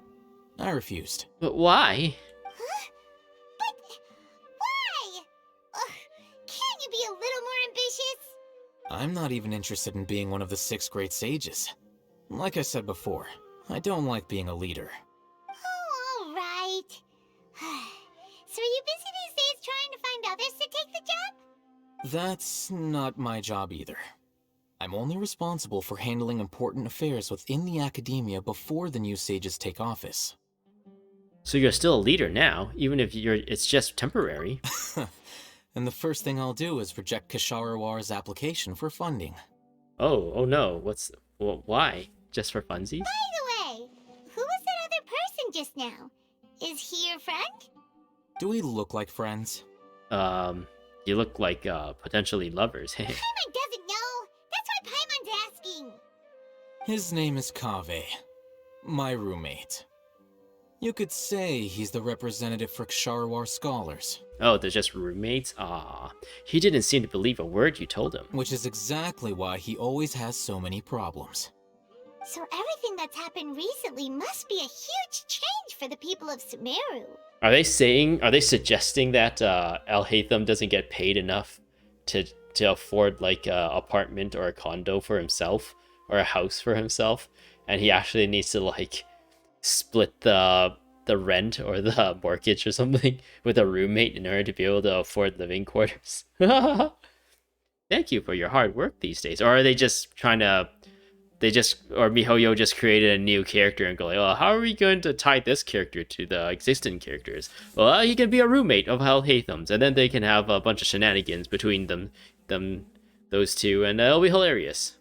I refused. But why? Huh? But why? you be a little more ambitious? I'm not even interested in being one of the 6 great sages. Like I said before, I don't like being a leader. Oh, alright. So are you busy these days trying to find others to take the job? That's not my job either. I'm only responsible for handling important affairs within the Academia before the new sages take office. So you're still a leader now, even if it's just temporary. And the first thing I'll do is reject Kasharawar's application for funding. Oh no, why? Just for funsies? By the way, who was that other person just now? Is he your friend? Do we look like friends? You look like potentially lovers. Paimon doesn't know. That's why Paimon's asking. His name is Kaveh, my roommate. You could say he's the representative for Ksharawar scholars. Oh, they're just roommates? Ah, he didn't seem to believe a word you told him. Which is exactly why he always has so many problems. So everything that's happened recently must be a huge change for the people of Sumeru. Are they suggesting that Alhaithem doesn't get paid enough to afford like a apartment or a condo for himself or a house for himself, and he actually needs to like split the rent or the mortgage or something with a roommate in order to be able to afford living quarters? Thank you for your hard work these days. Or are they just trying to or MiHoYo just created a new character and go like, oh, how are we going to tie this character to the existing characters? Well, he can be a roommate of Alhaithem's, and then they can have a bunch of shenanigans between those two, and it'll be hilarious.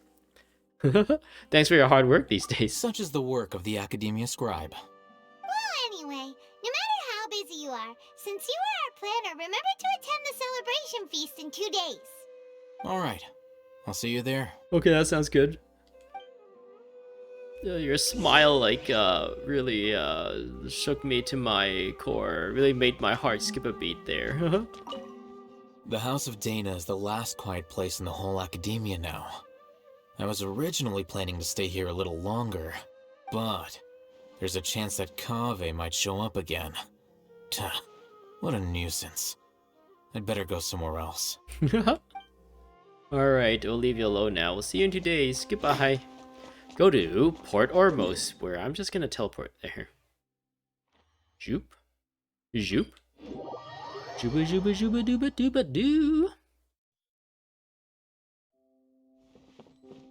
Thanks for your hard work these days. Such is the work of the Akademiya scribe. Well, anyway, no matter how busy you are, since you are our planner, remember to attend the celebration feast in 2 days. Alright, I'll see you there. Okay, that sounds good. Your smile, like, really, shook me to my core. Really made my heart skip a beat there. The House of Dana is the last quiet place in the whole Academia now. I was originally planning to stay here a little longer, but there's a chance that Kaveh might show up again. Tuh, what a nuisance. I'd better go somewhere else. Alright, we'll leave you alone now. We'll see you in 2 days. Goodbye. Go to Port Ormos, where I'm just gonna teleport there. Joop. Joop. Jooba jooba jooba dooba dooba doo.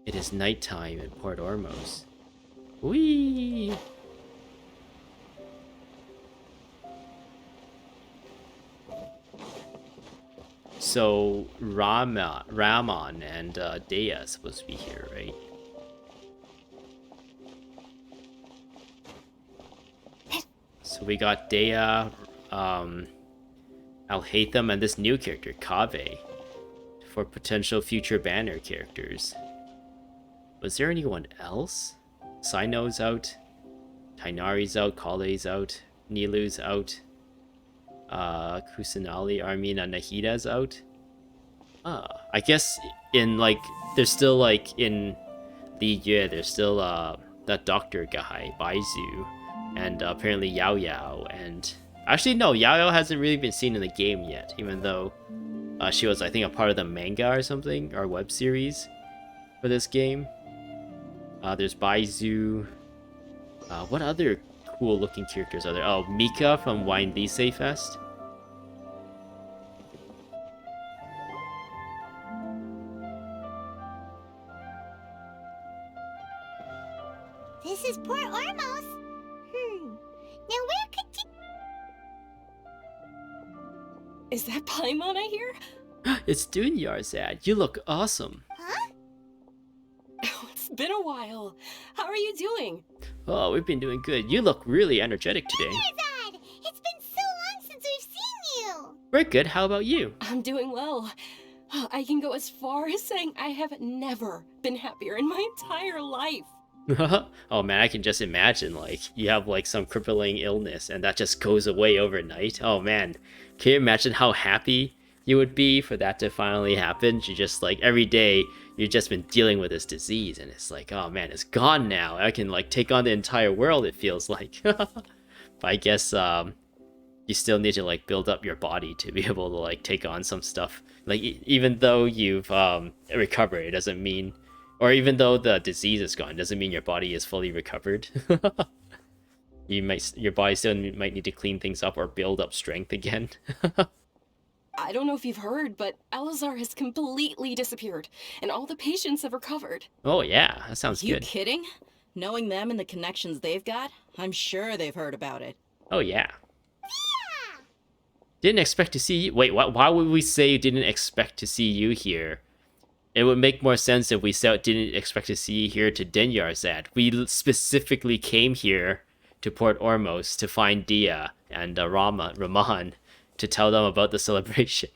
It is nighttime in Port Ormos. Whee! So Ramon and Dehya is supposed to be here, right? So we got Dehya, Alhaithem, and this new character, Kaveh, for potential future banner characters. Was there anyone else? Cyno's out, Tighnari's out, Kale's out, Nilu's out, Kusanali, Armina, Nahida's out. I guess in like, there's still like in Liyue, there's still that doctor guy, Baizu, and apparently Yao Yao, and actually no, Yao Yao hasn't really been seen in the game yet, even though she was, I think, a part of the manga or something, or web series for this game. There's Baizu. What other cool looking characters are there? Oh, Mika from Wine Lise Fest. This is Port Ormos. Now where could Is that Paimon I hear? It's Dunyarzad. You look awesome. Huh? Oh, it's been a while. How are you doing? Oh, we've been doing good. You look really energetic today. Dunyarzad! It's been so long since we've seen you! We're good. How about you? I'm doing well. I can go as far as saying I have never been happier in my entire life. Oh man, I can just imagine, like, you have like some crippling illness and that just goes away overnight. Oh man, can you imagine how happy you would be for that to finally happen? You just like, every day you've just been dealing with this disease and it's like, oh man, it's gone now. I can like take on the entire world, it feels like. But I guess you still need to like build up your body to be able to like take on some stuff Like, even though you've recovered, it doesn't mean, or even though the disease is gone, doesn't mean your body is fully recovered. Your body still might need to clean things up or build up strength again. I don't know if you've heard, but Elazar has completely disappeared, and all the patients have recovered. Oh yeah, that sounds You good. kidding? Knowing them and the connections they've got, I'm sure they've heard about it. Oh yeah. Didn't expect to see you. Wait, why would we say didn't expect to see you here? It would make more sense if we said didn't expect to see you here to Dinyarzad. We specifically came here to Port Ormos to find Dehya and Raman to tell them about the celebration.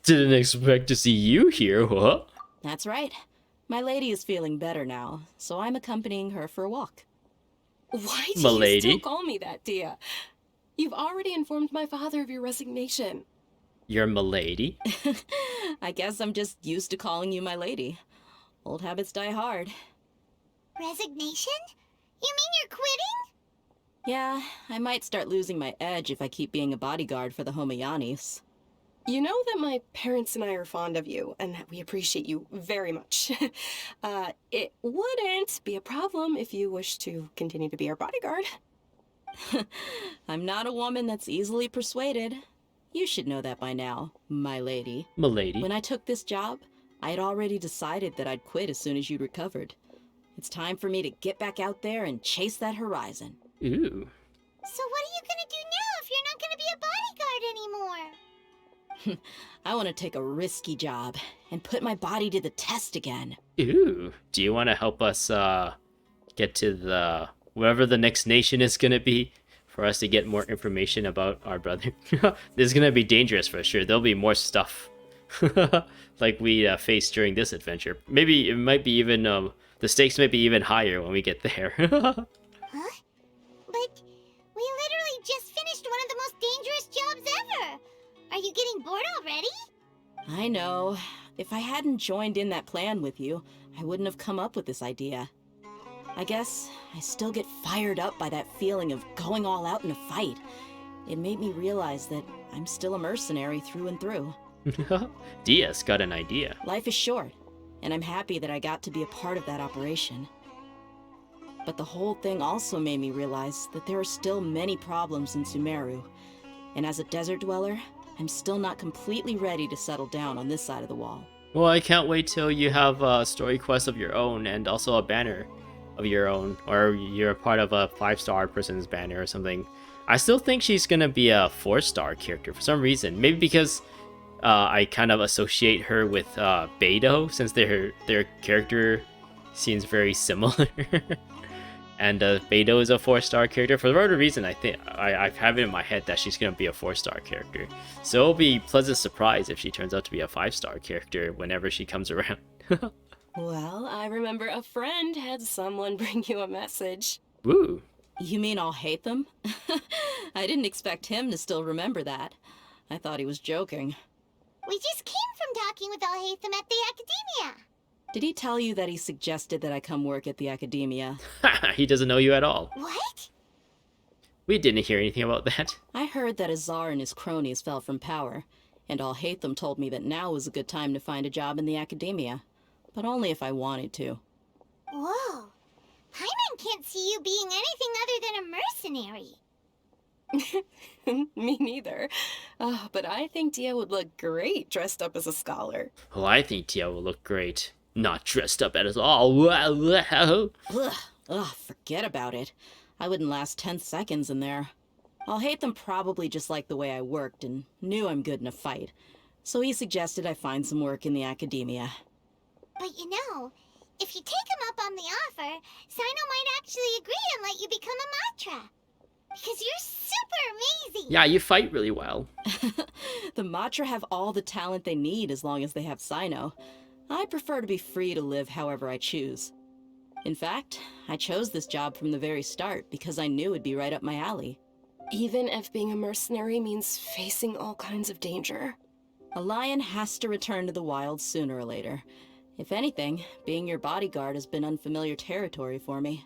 Didn't expect to see you here, huh? That's right. My lady is feeling better now, so I'm accompanying her for a walk. Why do Milady? you still call me that, Dehya? You've already informed my father of your resignation. You're milady? I guess I'm just used to calling you my lady. Old habits die hard. Resignation? You mean you're quitting? Yeah, I might start losing my edge if I keep being a bodyguard for the Homayanis. You know that my parents and I are fond of you, and that we appreciate you very much. It wouldn't be a problem if you wish to continue to be our bodyguard. I'm not a woman that's easily persuaded. You should know that by now, my lady. Milady? When I took this job, I had already decided that I'd quit as soon as you'd recovered. It's time for me to get back out there and chase that horizon. Ooh. So what are you gonna do now if you're not gonna be a bodyguard anymore? I want to take a risky job and put my body to the test again. Ooh. Do you want to help us get to the wherever the next nation is gonna be for us to get more information about our brother? This is gonna be dangerous for sure. There'll be more stuff like we faced during this adventure. Maybe it might be even the stakes might be even higher when we get there. Huh? But we literally just finished one of the most dangerous jobs ever. Are you getting bored already? I know. If I hadn't joined in that plan with you, I wouldn't have come up with this idea. I guess I still get fired up by that feeling of going all out in a fight. It made me realize that I'm still a mercenary through and through. Dehya's got an idea. Life is short, and I'm happy that I got to be a part of that operation. But the whole thing also made me realize that there are still many problems in Sumeru, and as a desert dweller, I'm still not completely ready to settle down on this side of the wall. Well, I can't wait till you have a story quest of your own and also a banner of your own, or you're a part of a 5-star person's banner or something. I still think she's gonna be a 4-star character for some reason. Maybe because I kind of associate her with Beidou, since their character seems very similar. And Beidou is a 4-star character. For whatever reason, I think I have it in my head that she's gonna be a 4-star character. So it'll be a pleasant surprise if she turns out to be a 5-star character whenever she comes around. Well, I remember a friend had someone bring you a message. Woo! You mean Alhaithem? I didn't expect him to still remember that. I thought he was joking. We just came from talking with Alhaithem at the Akademiya. Did he tell you that he suggested that I come work at the Akademiya? He doesn't know you at all. What? We didn't hear anything about that. I heard that Azar and his cronies fell from power, and Alhaithem told me that now was a good time to find a job in the Akademiya, but only if I wanted to. Whoa. Paimon can't see you being anything other than a mercenary. Me neither. But I think Dehya would look great dressed up as a scholar. Well, I think Dehya will look great. Not dressed up at all. Ugh, forget about it. I wouldn't last 10 seconds in there. Alhaithem probably just liked the way I worked and knew I'm good in a fight, so he suggested I find some work in the Akademiya. But you know, if you take him up on the offer, Cyno might actually agree and let you become a Matra. Because you're super amazing! Yeah, you fight really well. The Matra have all the talent they need as long as they have Cyno. I prefer to be free to live however I choose. In fact, I chose this job from the very start because I knew it'd be right up my alley. Even if being a mercenary means facing all kinds of danger. A lion has to return to the wild sooner or later. If anything, being your bodyguard has been unfamiliar territory for me.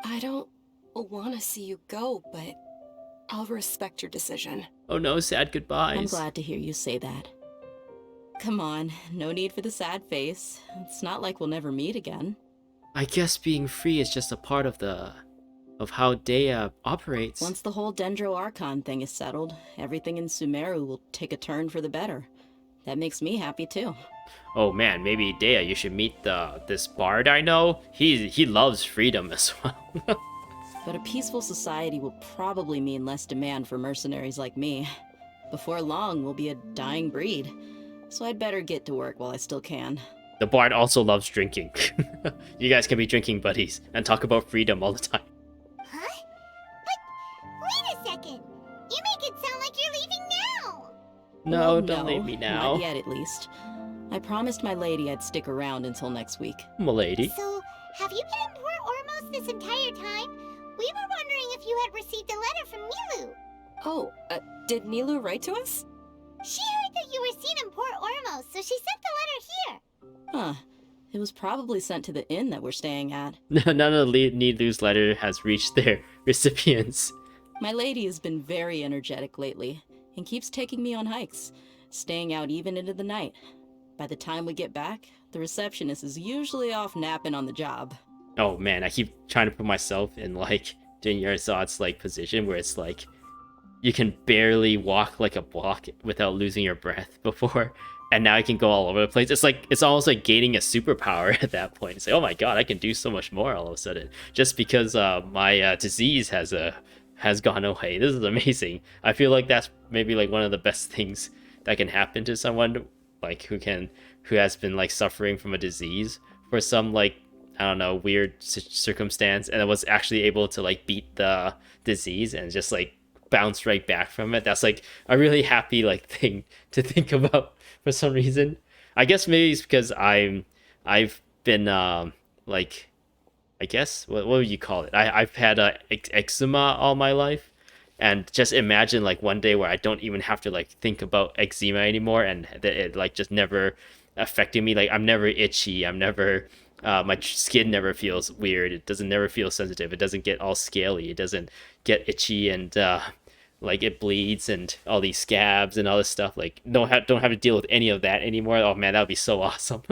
I don't want to see you go, but I'll respect your decision. Oh no, sad goodbyes. I'm glad to hear you say that. come on, no need for the sad face. It's not like we'll never meet again. I guess being free is just a part of how Dehya operates. Once the whole Dendro Archon thing is settled, everything in Sumeru will take a turn for the better. That makes me happy too. Oh man, maybe Dehya, you should meet this bard I know. He loves freedom as well. But a peaceful society will probably mean less demand for mercenaries like me. Before long, we'll be a dying breed. So I'd better get to work while I still can. The bard also loves drinking. You guys can be drinking buddies and talk about freedom all the time. Huh? But wait a second. You make it sound like you're leaving now. No, Well, don't leave me now. Not yet, at least. I promised my lady I'd stick around until next week. Milady. So, have you been in Port Ormos this entire time? We were wondering if you had received a letter from Nilu. Oh, did Nilu write to us? She heard that you were seen in Port Ormos, so she sent the letter here. Huh. It was probably sent to the inn that we're staying at. None of Nilu's letter has reached their recipients. My lady has been very energetic lately, and keeps taking me on hikes, staying out even into the night. By the time we get back, the receptionist is usually off napping on the job. Oh man, I keep trying to put myself in like Dinyarzad's like position where it's like you can barely walk like a block without losing your breath before, and now I can go all over the place. It's almost like gaining a superpower at that point. It's like, oh my god, I can do so much more all of a sudden just because my disease has gone away. This is amazing. I feel like that's maybe like one of the best things that can happen to someone like who has been like suffering from a disease for some like, I don't know, weird circumstance, and was actually able to like beat the disease and just like bounce right back from it. That's like a really happy like thing to think about for some reason. I guess maybe it's because I've been like, I guess what would you call it? I've had eczema all my life, and just imagine like one day where I don't even have to like think about eczema anymore, and that it like just never affecting me. Like I'm never itchy. I'm never my skin never feels weird. It doesn't never feel sensitive. It doesn't get all scaly. It doesn't get itchy and like it bleeds and all these scabs and all this stuff. Like don't have to deal with any of that anymore. Oh man, that would be so awesome.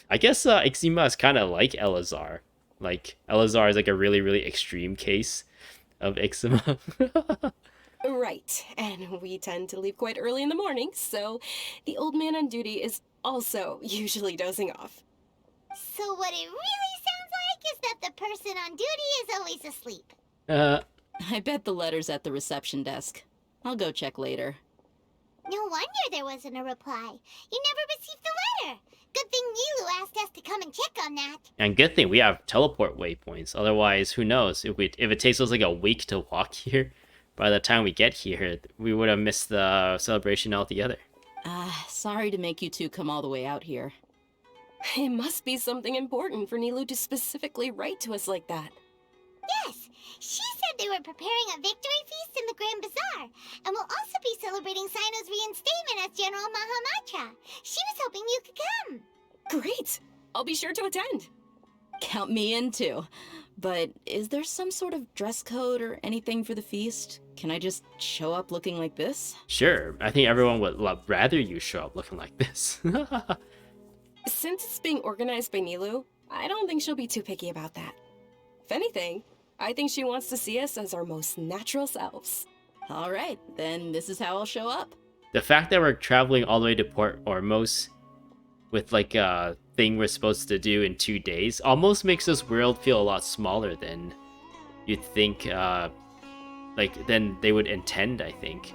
I guess eczema is kind of like Elazar. Like Elazar is like a really, really extreme case of eczema. Right, and we tend to leave quite early in the morning, so the old man on duty is also usually dozing off. So what it really sounds like is that the person on duty is always asleep. I bet the letter's at the reception desk. I'll go check later. No wonder there wasn't a reply. You never received the letter. Good thing Nilu asked us to come and check on that. And good thing we have teleport waypoints. Otherwise, who knows? If it takes us like a week to walk here, by the time we get here, we would have missed the celebration altogether. Sorry to make you two come all the way out here. It must be something important for Nilu to specifically write to us like that. Yes, she said they were preparing a victory feast in the Grand Bazaar, and will also be celebrating Cyno's reinstatement as General Mahamatra. She was hoping you could come. Great! I'll be sure to attend. Count me in too. But is there some sort of dress code or anything for the feast? Can I just show up looking like this? Sure, I think everyone would rather you show up looking like this. Since it's being organized by Nilu, I don't think she'll be too picky about that. If anything, I think she wants to see us as our most natural selves. All right, then this is how I'll show up. The fact that we're traveling all the way to Port Ormos with like a thing we're supposed to do in 2 days almost makes this world feel a lot smaller than you'd think like than they would intend, I think.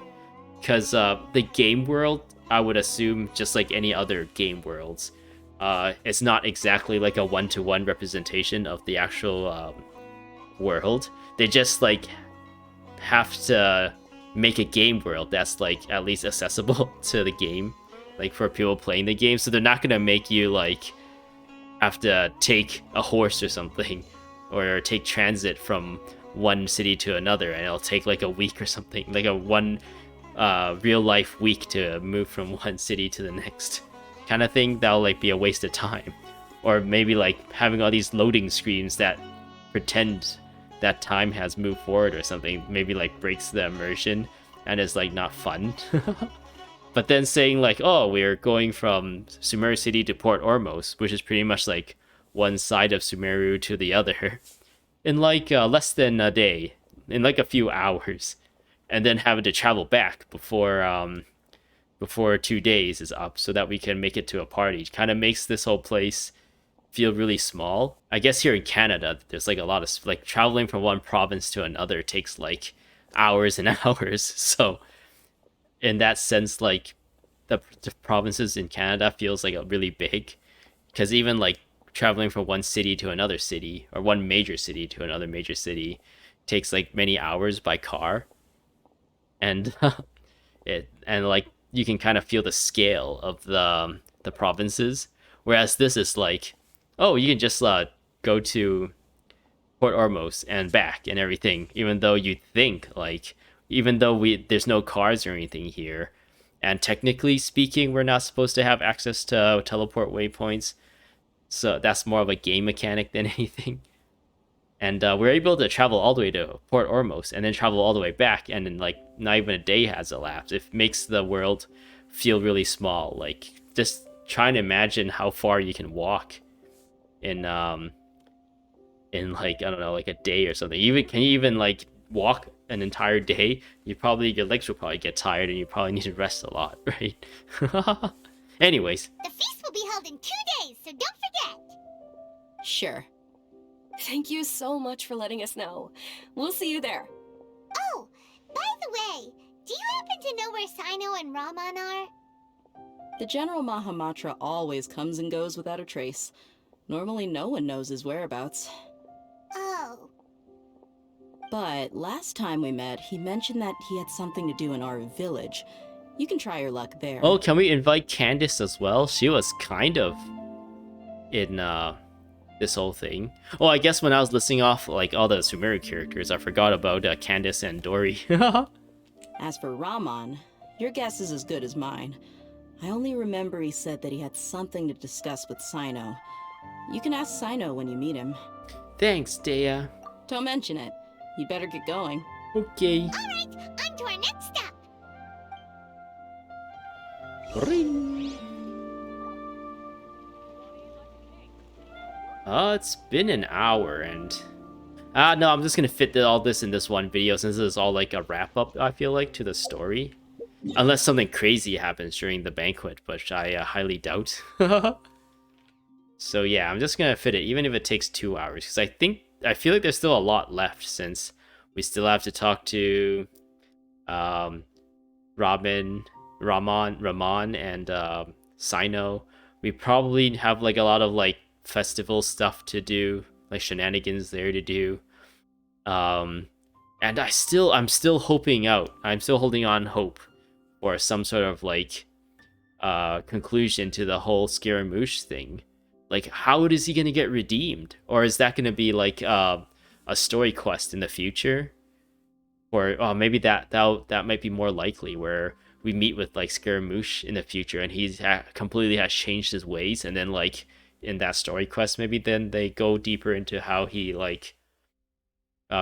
Because the game world, I would assume, just like any other game worlds, it's not exactly like a one-to-one representation of the actual world. They just like have to make a game world that's like at least accessible to the game, like for people playing the game. So they're not gonna make you like have to take a horse or something, or take transit from one city to another, and it'll take like a week or something, like a one real life week to move from one city to the next kind of thing. That'll like be a waste of time. Or maybe like having all these loading screens that pretend that time has moved forward or something, maybe like breaks the immersion and is like not fun. But then saying like, oh, we're going from Sumeru City to Port Ormos, which is pretty much like one side of Sumeru to the other, in like less than a day, in like a few hours, and then having to travel back before 2 days is up, so that we can make it to a party, kind of makes this whole place feel really small. I guess here in Canada, there's like a lot of like traveling from one province to another takes like hours and hours. So in that sense, like the provinces in Canada feels like a really big, because even like traveling from one city to another city, or one major city to another major city, takes like many hours by car, and like you can kind of feel the scale of the provinces. Whereas this is like, oh, you can just go to Port Ormos and back and everything, even though you think like, even though there's no cars or anything here, and technically speaking, we're not supposed to have access to teleport waypoints, so that's more of a game mechanic than anything. And we're able to travel all the way to Port Ormos and then travel all the way back, and then like not even a day has elapsed. It makes the world feel really small. Like just trying to imagine how far you can walk in like, I don't know, like a day or something. Can you even like walk an entire day? Your legs will probably get tired, and you probably need to rest a lot, right? Anyways, The feast will be held in 2 days, so don't forget. Sure. Thank you so much for letting us know. We'll see you there. Oh, by the way, do you happen to know where Cyno and Raman are? The General Mahamatra always comes and goes without a trace. Normally no one knows his whereabouts. Oh, But last time we met, he mentioned that he had something to do in our village. You can try your luck there. oh, can we invite Candace as well? She was kind of in this whole thing. Oh, I guess when I was listing off like all the Sumeru characters, I forgot about Candace and Dory. As for Raman, your guess is as good as mine. I only remember he said that he had something to discuss with Cyno. You can ask Cyno when you meet him. Thanks, Dehya. Don't mention it. You'd better get going. Okay. all right, on to our next stop. Ring. It's been an hour, and no, I'm just gonna fit all this in this one video, since this is all like a wrap up, I feel like, to the story, unless something crazy happens during the banquet, which I highly doubt. So yeah, I'm just gonna fit it, even if it takes 2 hours, because I feel like there's still a lot left, since we still have to talk to Raman and Cyno. We probably have like a lot of like festival stuff to do, like shenanigans there to do. And I'm still holding on hope for some sort of like conclusion to the whole Scaramouche thing. Like, how is he gonna get redeemed? Or is that gonna be like a story quest in the future? Or maybe that might be more likely, where we meet with like Scaramouche in the future, and he's completely has changed his ways, and then like in that story quest, maybe then they go deeper into how he like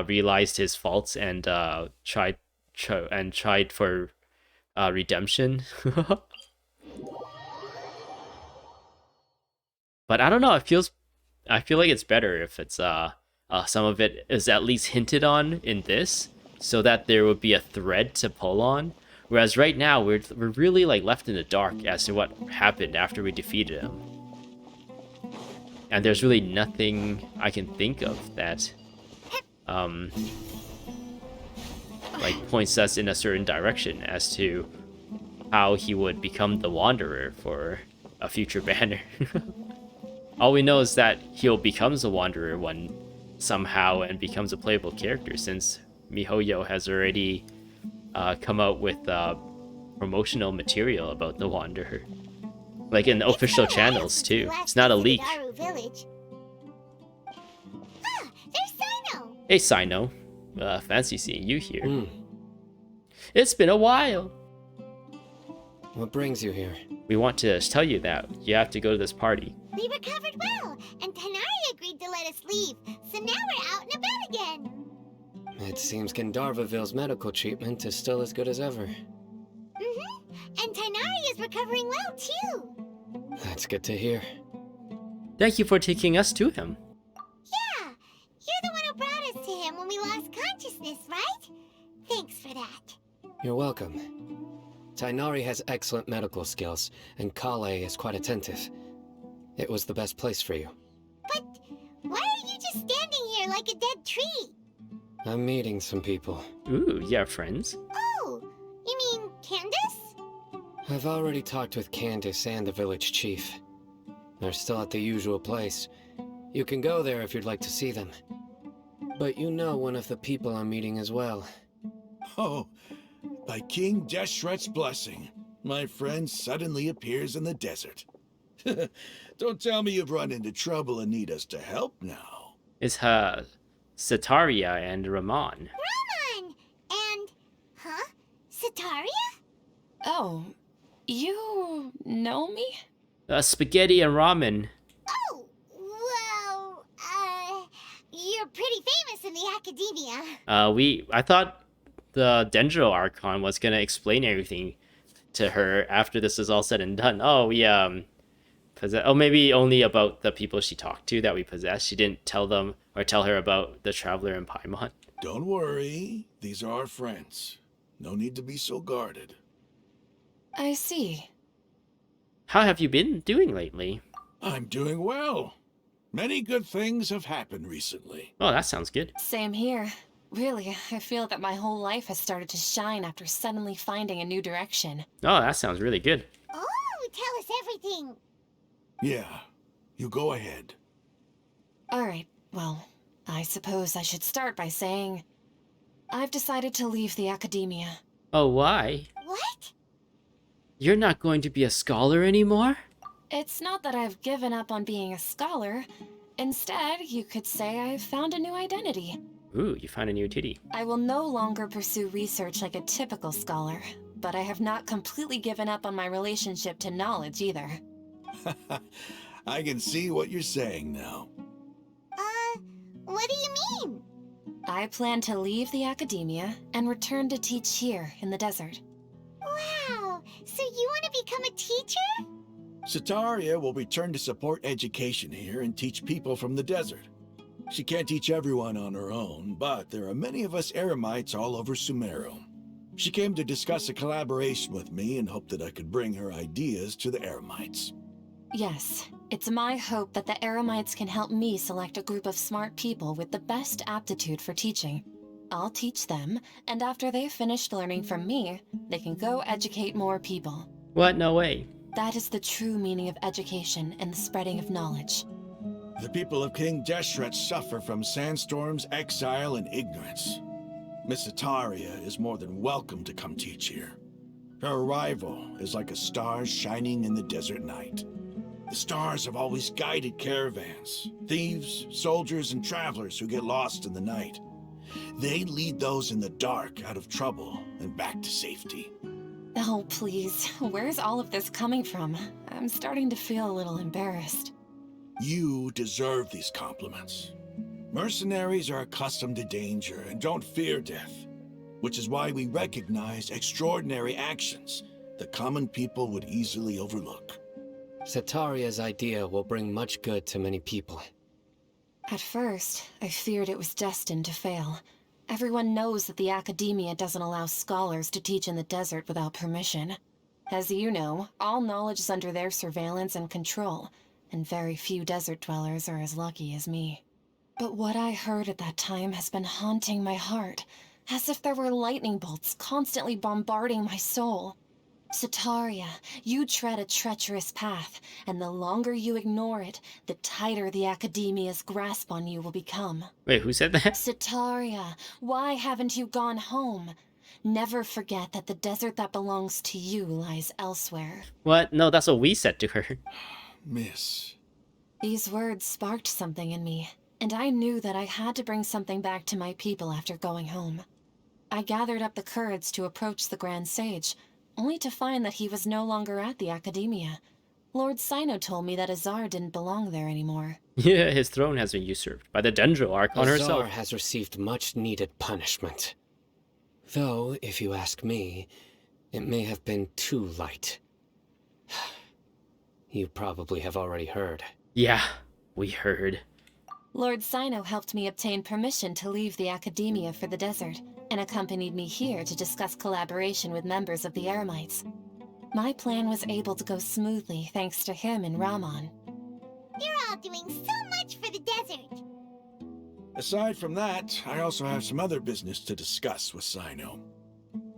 realized his faults and tried for redemption. But I don't know. I feel like it's better if it's some of it is at least hinted on in this, so that there would be a thread to pull on. Whereas right now we're really like left in the dark as to what happened after we defeated him, and there's really nothing I can think of that like points us in a certain direction as to how he would become the Wanderer for a future banner. All we know is that he'll becomes a Wanderer one somehow and becomes a playable character, since MiHoYo has already come out with promotional material about the Wanderer, like in official channels too. It's not a leak. Village. Ah, there's Cyno. Hey Cyno, fancy seeing you here. It's been a while. What brings you here? We want to tell you that you have to go to this party. We recovered well, and Tighnari agreed to let us leave, so now we're out and about again. It seems Gandharvaville's medical treatment is still as good as ever. And Tighnari is recovering well, too. That's good to hear. Thank you for taking us to him. Yeah, you're the one who brought us to him when we lost consciousness, right? Thanks for that. You're welcome. Tighnari has excellent medical skills, and Kale is quite attentive. It was the best place for you. But why are you just standing here like a dead tree? I'm meeting some people. Ooh, yeah, friends. Oh, you mean Candace? I've already talked with Candace and the village chief. They're still at the usual place. You can go there if you'd like to see them. But you know one of the people I'm meeting as well. Oh, by King Deshret's blessing, my friend suddenly appears in the desert. Don't tell me you've run into trouble and need us to help now. It's her Sataria and Ramon. Ramon! And... huh? Sataria? Oh, you know me? Spaghetti and ramen. Oh, well, you're pretty famous in the Akademiya. I thought the Dendro Archon was gonna explain everything to her after this is all said and done. Oh, we maybe only about the people she talked to that we possessed. She didn't tell them or tell her about the traveler in Paimon. Don't worry, these are our friends. No need to be so guarded. I see. How have you been doing lately? I'm doing well. Many good things have happened recently. Oh, that sounds good. Same here. Really, I feel that my whole life has started to shine after suddenly finding a new direction. Oh, that sounds really good. Oh, tell us everything. Yeah, you go ahead. Alright, well, I suppose I should start by saying I've decided to leave the Akademiya. Oh, why? What? You're not going to be a scholar anymore? It's not that I've given up on being a scholar. Instead, you could say I've found a new identity. Ooh, you found a new titty. I will no longer pursue research like a typical scholar, but I have not completely given up on my relationship to knowledge either. I can see what you're saying now. What do you mean? I plan to leave the Akademiya and return to teach here in the desert. Wow, so you want to become a teacher? Sataria will return to support education here and teach people from the desert. She can't teach everyone on her own, but there are many of us Eremites all over Sumeru. She came to discuss a collaboration with me and hoped that I could bring her ideas to the Eremites. Yes, it's my hope that the Eremites can help me select a group of smart people with the best aptitude for teaching. I'll teach them, and after they've finished learning from me, they can go educate more people. What? No way. That is the true meaning of education and the spreading of knowledge. The people of King Deshret suffer from sandstorms, exile, and ignorance. Miss Sataria is more than welcome to come teach here. Her arrival is like a star shining in the desert night. The stars have always guided caravans, thieves, soldiers, and travelers who get lost in the night. They lead those in the dark out of trouble and back to safety. Oh, please. Where's all of this coming from? I'm starting to feel a little embarrassed. You deserve these compliments. Mercenaries are accustomed to danger and don't fear death, which is why we recognize extraordinary actions that common people would easily overlook. Sataria's idea will bring much good to many people. At first, I feared it was destined to fail. Everyone knows that the Akademiya doesn't allow scholars to teach in the desert without permission. As you know, all knowledge is under their surveillance and control, and very few desert dwellers are as lucky as me. But what I heard at that time has been haunting my heart, as if there were lightning bolts constantly bombarding my soul. Sataria, you tread a treacherous path, and the longer you ignore it, the tighter the Akademiya's grasp on you will become. Wait, who said that? Sataria, why haven't you gone home? Never forget that the desert that belongs to you lies elsewhere. What? No, that's what we said to her. Miss. These words sparked something in me, and I knew that I had to bring something back to my people after going home. I gathered up the courage to approach the Grand Sage, only to find that he was no longer at the Akademiya. Lord Cyno told me that Azar didn't belong there anymore. Yeah, his throne has been usurped by the Dendro Archon herself. Azar has received much needed punishment. Though, if you ask me, it may have been too light. You probably have already heard. Yeah, we heard. Lord Cyno helped me obtain permission to leave the Academia for the desert, and accompanied me here to discuss collaboration with members of the Eremites. My plan was able to go smoothly thanks to him and Ramon. You're all doing so much for the desert. Aside from that, I also have some other business to discuss with Cyno.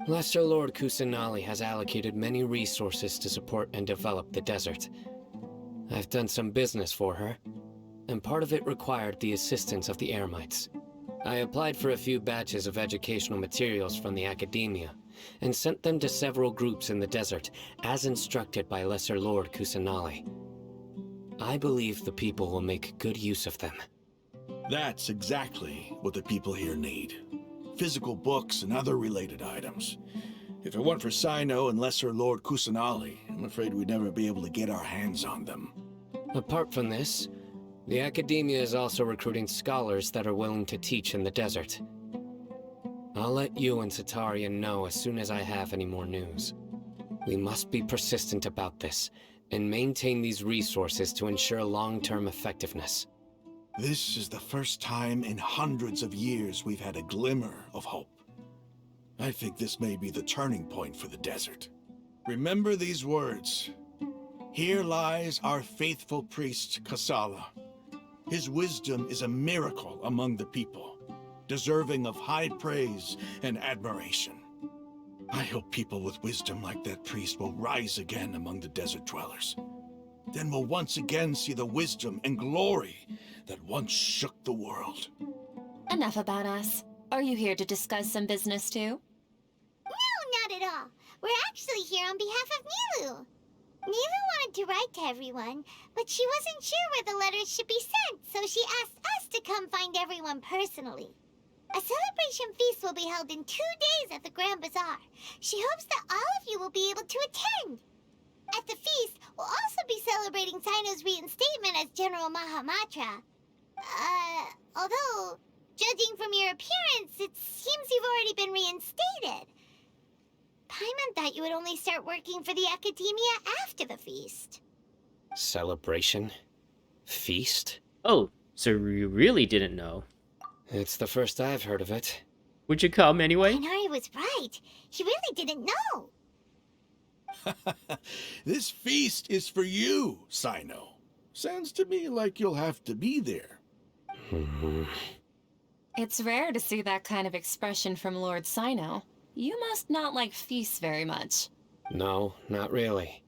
Lesser Lord Kusanali has allocated many resources to support and develop the desert. I've done some business for her, and part of it required the assistance of the Eremites. I applied for a few batches of educational materials from the Academia, and sent them to several groups in the desert, as instructed by Lesser Lord Kusanali. I believe the people will make good use of them. That's exactly what the people here need. Physical books and other related items. If it weren't for Cyno and Lesser Lord Kusanali, I'm afraid we'd never be able to get our hands on them. Apart from this, the Academia is also recruiting scholars that are willing to teach in the desert. I'll let you and Satarian know as soon as I have any more news. We must be persistent about this, and maintain these resources to ensure long-term effectiveness. This is the first time in hundreds of years we've had a glimmer of hope. I think this may be the turning point for the desert. Remember these words. Here lies our faithful priest, Kasala. His wisdom is a miracle among the people, deserving of high praise and admiration. I hope people with wisdom like that priest will rise again among the desert dwellers. Then we'll once again see the wisdom and glory that once shook the world. Enough about us. Are you here to discuss some business too? No, not at all. We're actually here on behalf of Nilu. Nilu wanted to write to everyone, but she wasn't sure where the letters should be sent, so she asked us to come find everyone personally. A celebration feast will be held in 2 days at the Grand Bazaar. She hopes that all of you will be able to attend. At the feast, we'll also be celebrating Cyno's reinstatement as General Mahamatra. Although, judging from your appearance, it seems you've already been reinstated. Paimon thought you would only start working for the Academia after the feast. Celebration? Feast? Oh, so you really didn't know. It's the first I've heard of it. Would you come anyway? Tighnari was right. He really didn't know. This feast is for you, Cyno. Sounds to me like you'll have to be there. It's rare to see that kind of expression from Lord Cyno. You must not like feasts very much. No, not really.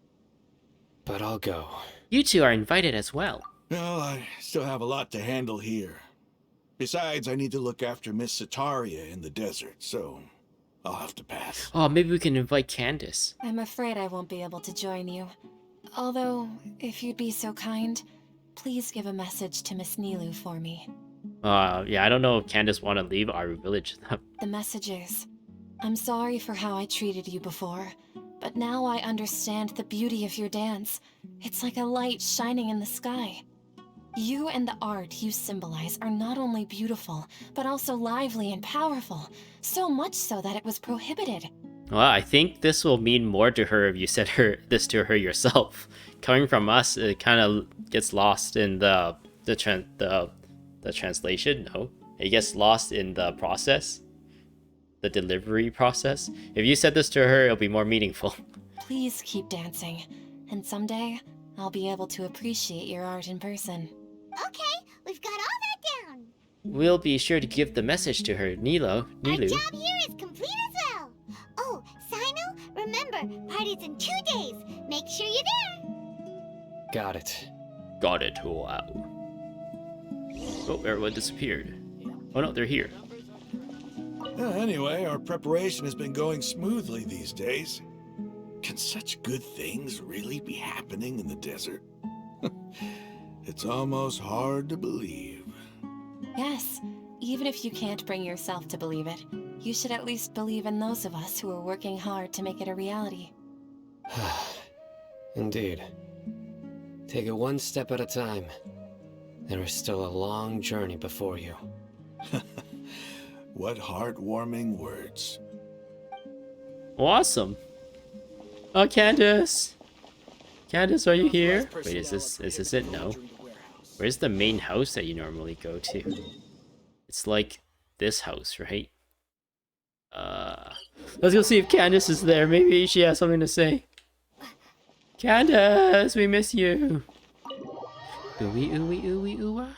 But I'll go. You two are invited as well. Well, I still have a lot to handle here. Besides, I need to look after Miss Sataria in the desert, so I'll have to pass. Oh, maybe we can invite Candace. I'm afraid I won't be able to join you. Although, if you'd be so kind, please give a message to Miss Nilu for me. Yeah, I don't know if Candace want to leave our village. The message is, I'm sorry for how I treated you before, but now I understand the beauty of your dance. It's like a light shining in the sky. You and the art you symbolize are not only beautiful, but also lively and powerful, so much so that it was prohibited. Well, I think this will mean more to her if you said this to her yourself. Coming from us, it kind of gets lost in the translation. No, it gets lost in the process, the delivery process. If you said this to her, it'll be more meaningful. Please keep dancing, and someday I'll be able to appreciate your art in person. Okay, we've got all that down. We'll be sure to give the message to her, Nilu. Our job here is complete as well. Oh, Cyno, remember, party's in 2 days. Make sure you're there. Got it. Got it. Wow. Oh, everyone disappeared. Oh no, they're here. Anyway, our preparation has been going smoothly these days. Can such good things really be happening in the desert? It's almost hard to believe. Yes, even if you can't bring yourself to believe it, you should at least believe in those of us who are working hard to make it a reality. Indeed. Take it one step at a time. There is still a long journey before you. What heartwarming words. Awesome. Oh, Candace. Candace, are you here? Wait, is this it? No. Where's the main house that you normally go to? It's like this house, right? Let's go see if Candace is there. Maybe she has something to say. Candace, we miss you. Ooey, ooey, ooey, ooah.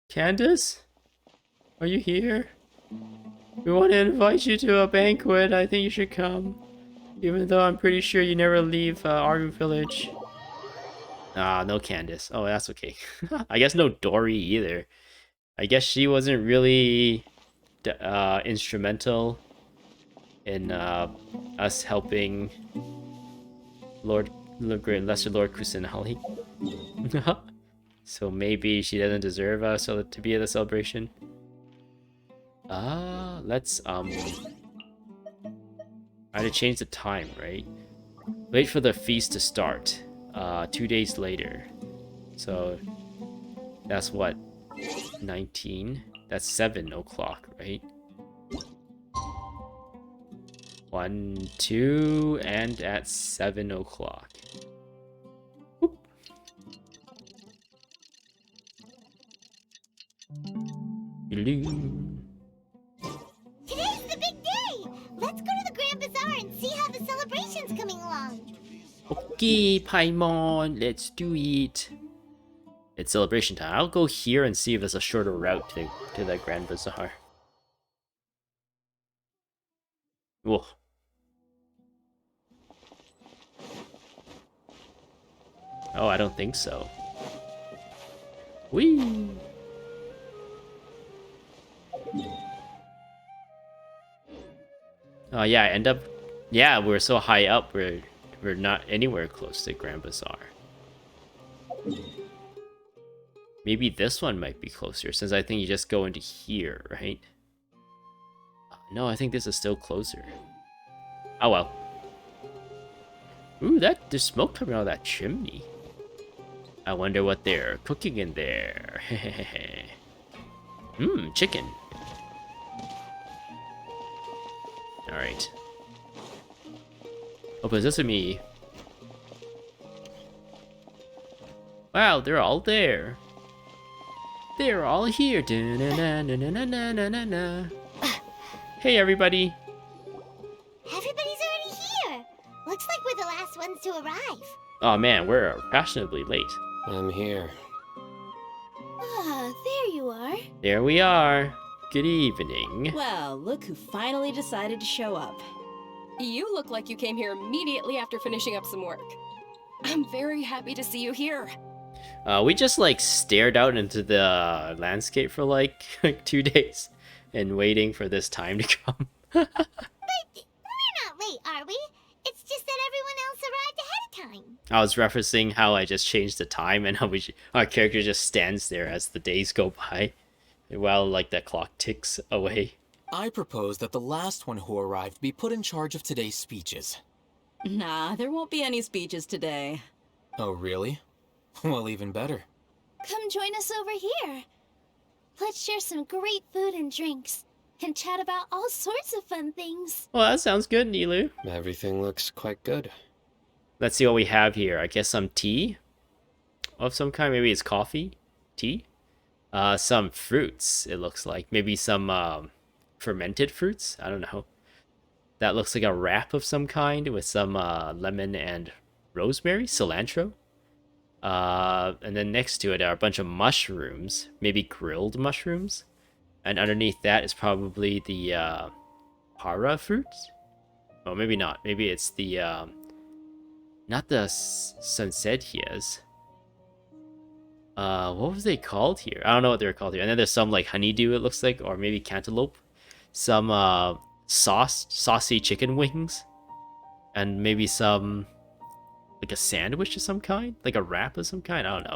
Candace? Are you here? We want to invite you to a banquet. I think you should come. Even though I'm pretty sure you never leave Aru Village. Ah, no Candace. Oh, that's okay. I guess no Dory either. I guess she wasn't really instrumental in us helping Lesser Lord Kusanali. So maybe she doesn't deserve us to be at the celebration. Let's I had to change the time, right? Wait for the feast to start. 2 days later. So that's what? 19? That's 7 o'clock, right? 1, 2, and at 7 o'clock. Whoop. Today's the big day! Let's go to the Grand Bazaar and see how the celebration's coming along. Okay, Paimon, let's do it. It's celebration time. I'll go here and see if there's a shorter route to the Grand Bazaar. Whoa. Oh, I don't think so. Whee! Oh yeah, yeah, we're so high up, we're not anywhere close to Grand Bazaar. Maybe this one might be closer, since I think you just go into here, right? No, I think this is still closer. Oh well. Ooh, there's smoke coming out of that chimney. I wonder what they're cooking in there. Chicken. Alright. Open sesame. Wow, they're all there. They're all here. Da-na-na-na-na-na-na-na-na. Hey, everybody. Everybody's already here. Looks like we're the last ones to arrive. Oh man, we're fashionably late. I'm here. Ah, there you are. There we are. Good evening. Well, look who finally decided to show up. You look like you came here immediately after finishing up some work. I'm very happy to see you here. We just like stared out into the landscape for like 2 days and waiting for this time to come. But we're not late, are we? It's just that everyone else arrived ahead of time. I was referencing how I just changed the time and how our character just stands there as the days go by while like that clock ticks away. I propose that the last one who arrived be put in charge of today's speeches. Nah, there won't be any speeches today. Oh, really? Well, even better. Come join us over here. Let's share some great food and drinks, and chat about all sorts of fun things. Well, that sounds good, Nilu. Everything looks quite good. Let's see what we have here. I guess some tea of some kind. Maybe it's coffee, tea. Some fruits, it looks like. Maybe some fermented fruits. I don't know. That looks like a wrap of some kind with some lemon and rosemary, cilantro. And then next to it are a bunch of mushrooms, maybe grilled mushrooms. And underneath that is probably the para fruits. Oh, maybe not. Maybe it's the not the sunsettias. What was they called here? I don't know what they're called here. And then there's some like honeydew, it looks like, or maybe cantaloupe. Some saucy chicken wings, and maybe some like a sandwich of some kind, like a wrap of some kind. I don't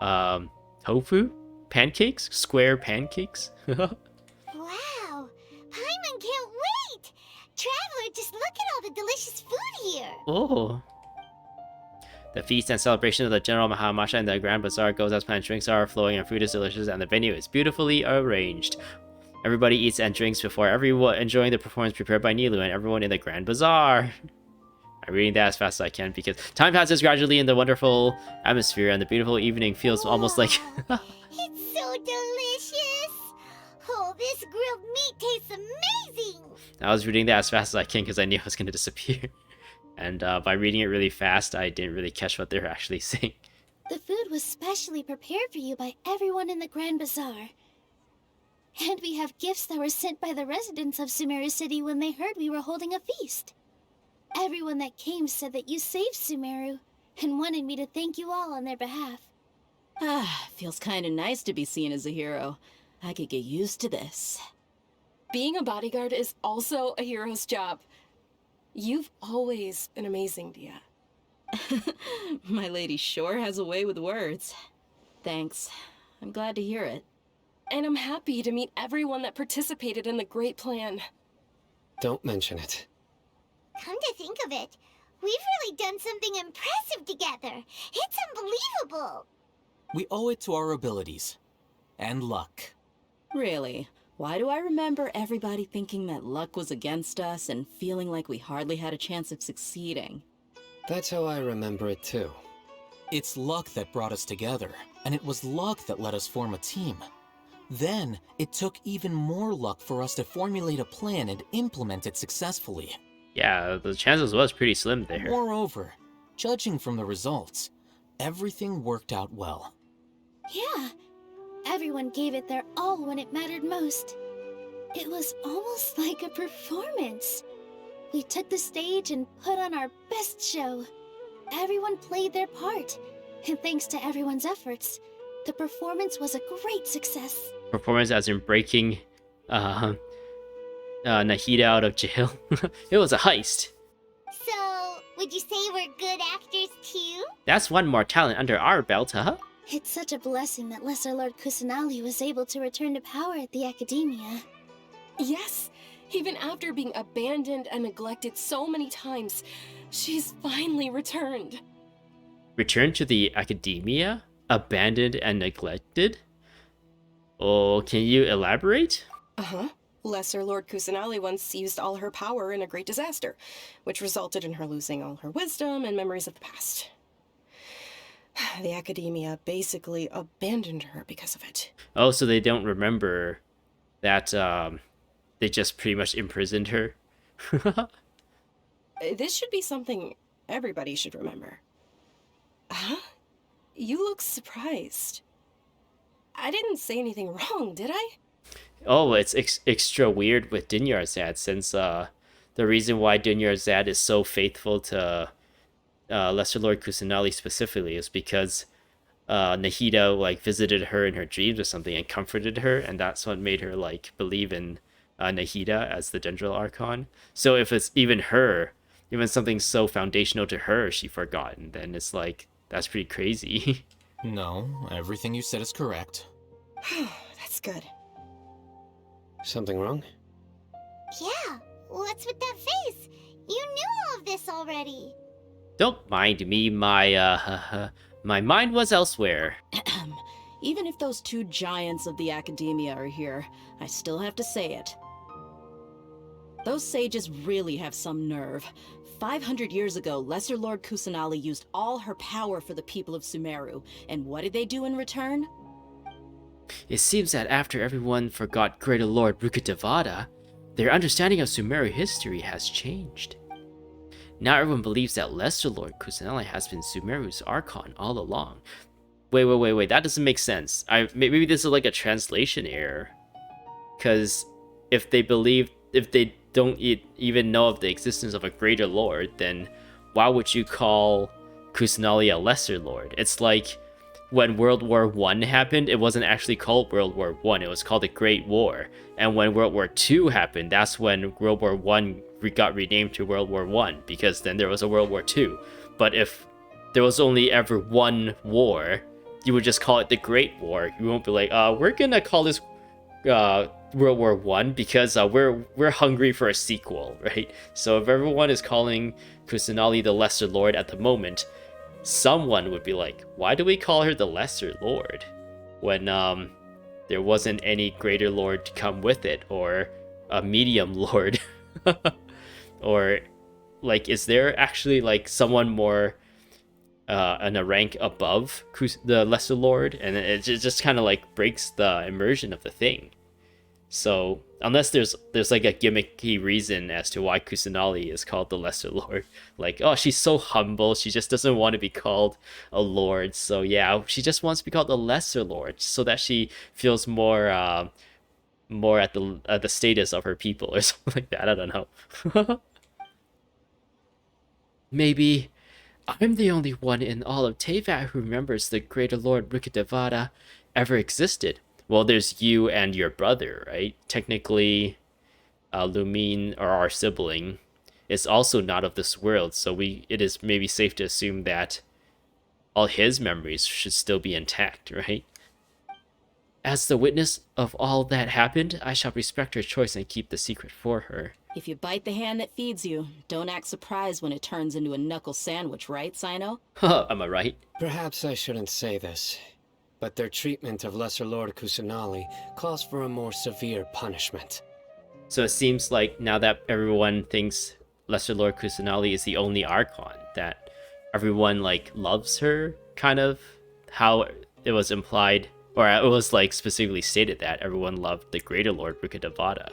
know. Tofu, pancakes, square pancakes. Wow, Paimon can't wait. Traveler, just look at all the delicious food here. Oh. The feast and celebration of the General Mahamasha and the Grand Bazaar goes as planned. Drinks are flowing and food is delicious, and the venue is beautifully arranged. Everybody eats and drinks before everyone enjoying the performance prepared by Nilu and everyone in the Grand Bazaar. I'm reading that as fast as I can because time passes gradually in the wonderful atmosphere, and the beautiful evening feels almost like... It's so delicious! Oh, this grilled meat tastes amazing! I was reading that as fast as I can because I knew I was going to disappear. And by reading it really fast, I didn't really catch what they were actually saying. The food was specially prepared for you by everyone in the Grand Bazaar. And we have gifts that were sent by the residents of Sumeru City when they heard we were holding a feast. Everyone that came said that you saved Sumeru, and wanted me to thank you all on their behalf. Ah, feels kinda nice to be seen as a hero. I could get used to this. Being a bodyguard is also a hero's job. You've always been amazing, Dehya. My lady sure has a way with words. Thanks. I'm glad to hear it. And I'm happy to meet everyone that participated in the great plan. Don't mention it. Come to think of it, we've really done something impressive together. It's unbelievable. We owe it to our abilities. And luck. Really? Why do I remember everybody thinking that luck was against us and feeling like we hardly had a chance of succeeding? That's how I remember it too. It's luck that brought us together, and it was luck that let us form a team. Then, it took even more luck for us to formulate a plan and implement it successfully. Yeah, the chances was pretty slim there. Moreover, judging from the results, everything worked out well. Yeah, everyone gave it their all when it mattered most. It was almost like a performance. We took the stage and put on our best show. Everyone played their part, and thanks to everyone's efforts, the performance was a great success. Performance as in breaking Nahida out of jail. It was a heist. So, would you say we're good actors too? That's one more talent under our belt, huh? It's such a blessing that Lesser Lord Kusanali was able to return to power at the Akademiya. Yes, even after being abandoned and neglected so many times, she's finally returned. Returned to the Akademiya? Abandoned and neglected? Oh, can you elaborate? Uh-huh. Lesser Lord Kusanali once used all her power in a great disaster, which resulted in her losing all her wisdom and memories of the past. The Akademiya basically abandoned her because of it. Oh, so they don't remember that they just pretty much imprisoned her? This should be something everybody should remember. Huh? You look surprised. I didn't say anything wrong, did I? Oh, it's extra weird with Dinyarzad, since the reason why Dinyarzad is so faithful to Lesser Lord Kusanali specifically is because Nahida like visited her in her dreams or something and comforted her, and that's what made her like believe in Nahida as the Dendro Archon. So if it's even her, even something so foundational to her she forgotten, then it's like, that's pretty crazy. No, everything you said is correct. That's good. Something wrong? Yeah, what's with that face? You knew all of this already. Don't mind me, my mind was elsewhere. Even if those two giants of the Akademiya are here, I still have to say it. Those sages really have some nerve. 500 years ago, Lesser Lord Kusanali used all her power for the people of Sumeru, and what did they do in return? It seems that after everyone forgot Greater Lord Rukkhadevata, their understanding of Sumeru history has changed. Now everyone believes that Lesser Lord Kusanali has been Sumeru's Archon all along. Wait, that doesn't make sense. Maybe this is like a translation error. Because if they don't even know of the existence of a Greater Lord, then why would you call Kusanali a Lesser Lord? It's like when World War I happened, it wasn't actually called World War I, it was called the Great War. And when World War II happened, that's when World War I got renamed to World War I, because then there was a World War II. But if there was only ever one war, you would just call it the Great War. You won't be like, we're gonna call this World War I because we're hungry for a sequel, right? So if everyone is calling Kusanali the Lesser Lord at the moment, someone would be like, why do we call her the Lesser Lord when there wasn't any Greater Lord to come with it, or a Medium Lord, or like, is there actually like someone more in a rank above the Lesser Lord? And it just kind of like breaks the immersion of the thing. So unless there's like a gimmicky reason as to why Kusanali is called the Lesser Lord, like, oh, she's so humble, she just doesn't want to be called a lord, so yeah, she just wants to be called the Lesser Lord so that she feels more at the status of her people or something like that. I don't know. Maybe I'm the only one in all of Teyvat who remembers the greater Lord Rukkhadevata ever existed. Well, there's you and your brother, right? Technically, Lumine, or our sibling, is also not of this world, so it is maybe safe to assume that all his memories should still be intact, right? As the witness of all that happened, I shall respect her choice and keep the secret for her. If you bite the hand that feeds you, don't act surprised when it turns into a knuckle sandwich, right, Cyno? Am I right? Perhaps I shouldn't say this, but their treatment of Lesser Lord Kusanali calls for a more severe punishment. So it seems like now that everyone thinks Lesser Lord Kusanali is the only Archon, that everyone like loves her, kind of how it was implied, or it was like specifically stated that everyone loved the Greater Lord Rukkhadevata.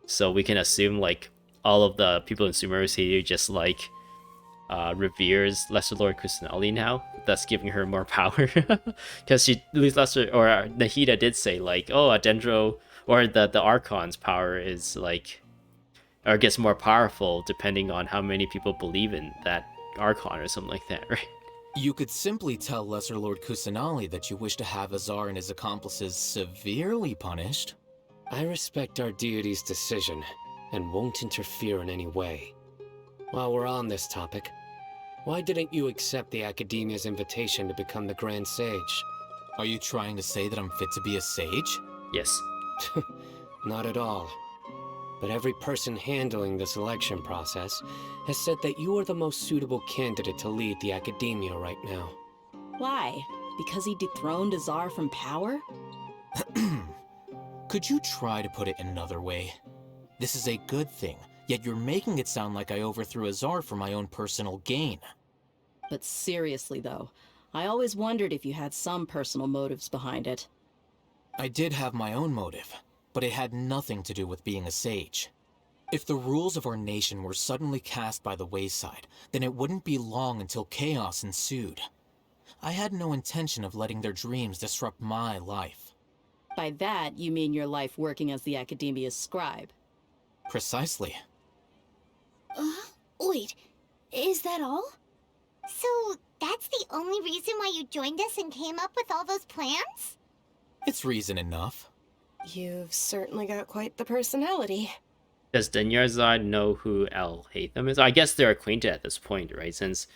So we can assume like all of the people in Sumeru City just like reveres Lesser Lord Kusanali now, thus giving her more power. Because Nahida did say like, oh, a Dendro or the Archon's power is like, or gets more powerful depending on how many people believe in that Archon or something like that, right? You could simply tell Lesser Lord Kusanali that you wish to have Azar and his accomplices severely punished. I respect our deity's decision and won't interfere in any way. While we're on this topic, why didn't you accept the Akademiya's invitation to become the Grand Sage? Are you trying to say that I'm fit to be a sage? Yes. Not at all. But every person handling the selection process has said that you are the most suitable candidate to lead the Akademiya right now. Why? Because he dethroned Azar from power? Could you try to put it another way? This is a good thing, yet you're making it sound like I overthrew Azar for my own personal gain. But seriously though, I always wondered if you had some personal motives behind it. I did have my own motive, but it had nothing to do with being a sage. If the rules of our nation were suddenly cast by the wayside, then it wouldn't be long until chaos ensued. I had no intention of letting their dreams disrupt my life. By that, you mean your life working as the Akademiya's scribe? Precisely. Wait, is that all? So, that's the only reason why you joined us and came up with all those plans? It's reason enough. You've certainly got quite the personality. Does Denyarzad know who Alhaithem is? I guess they're acquainted at this point, right? Since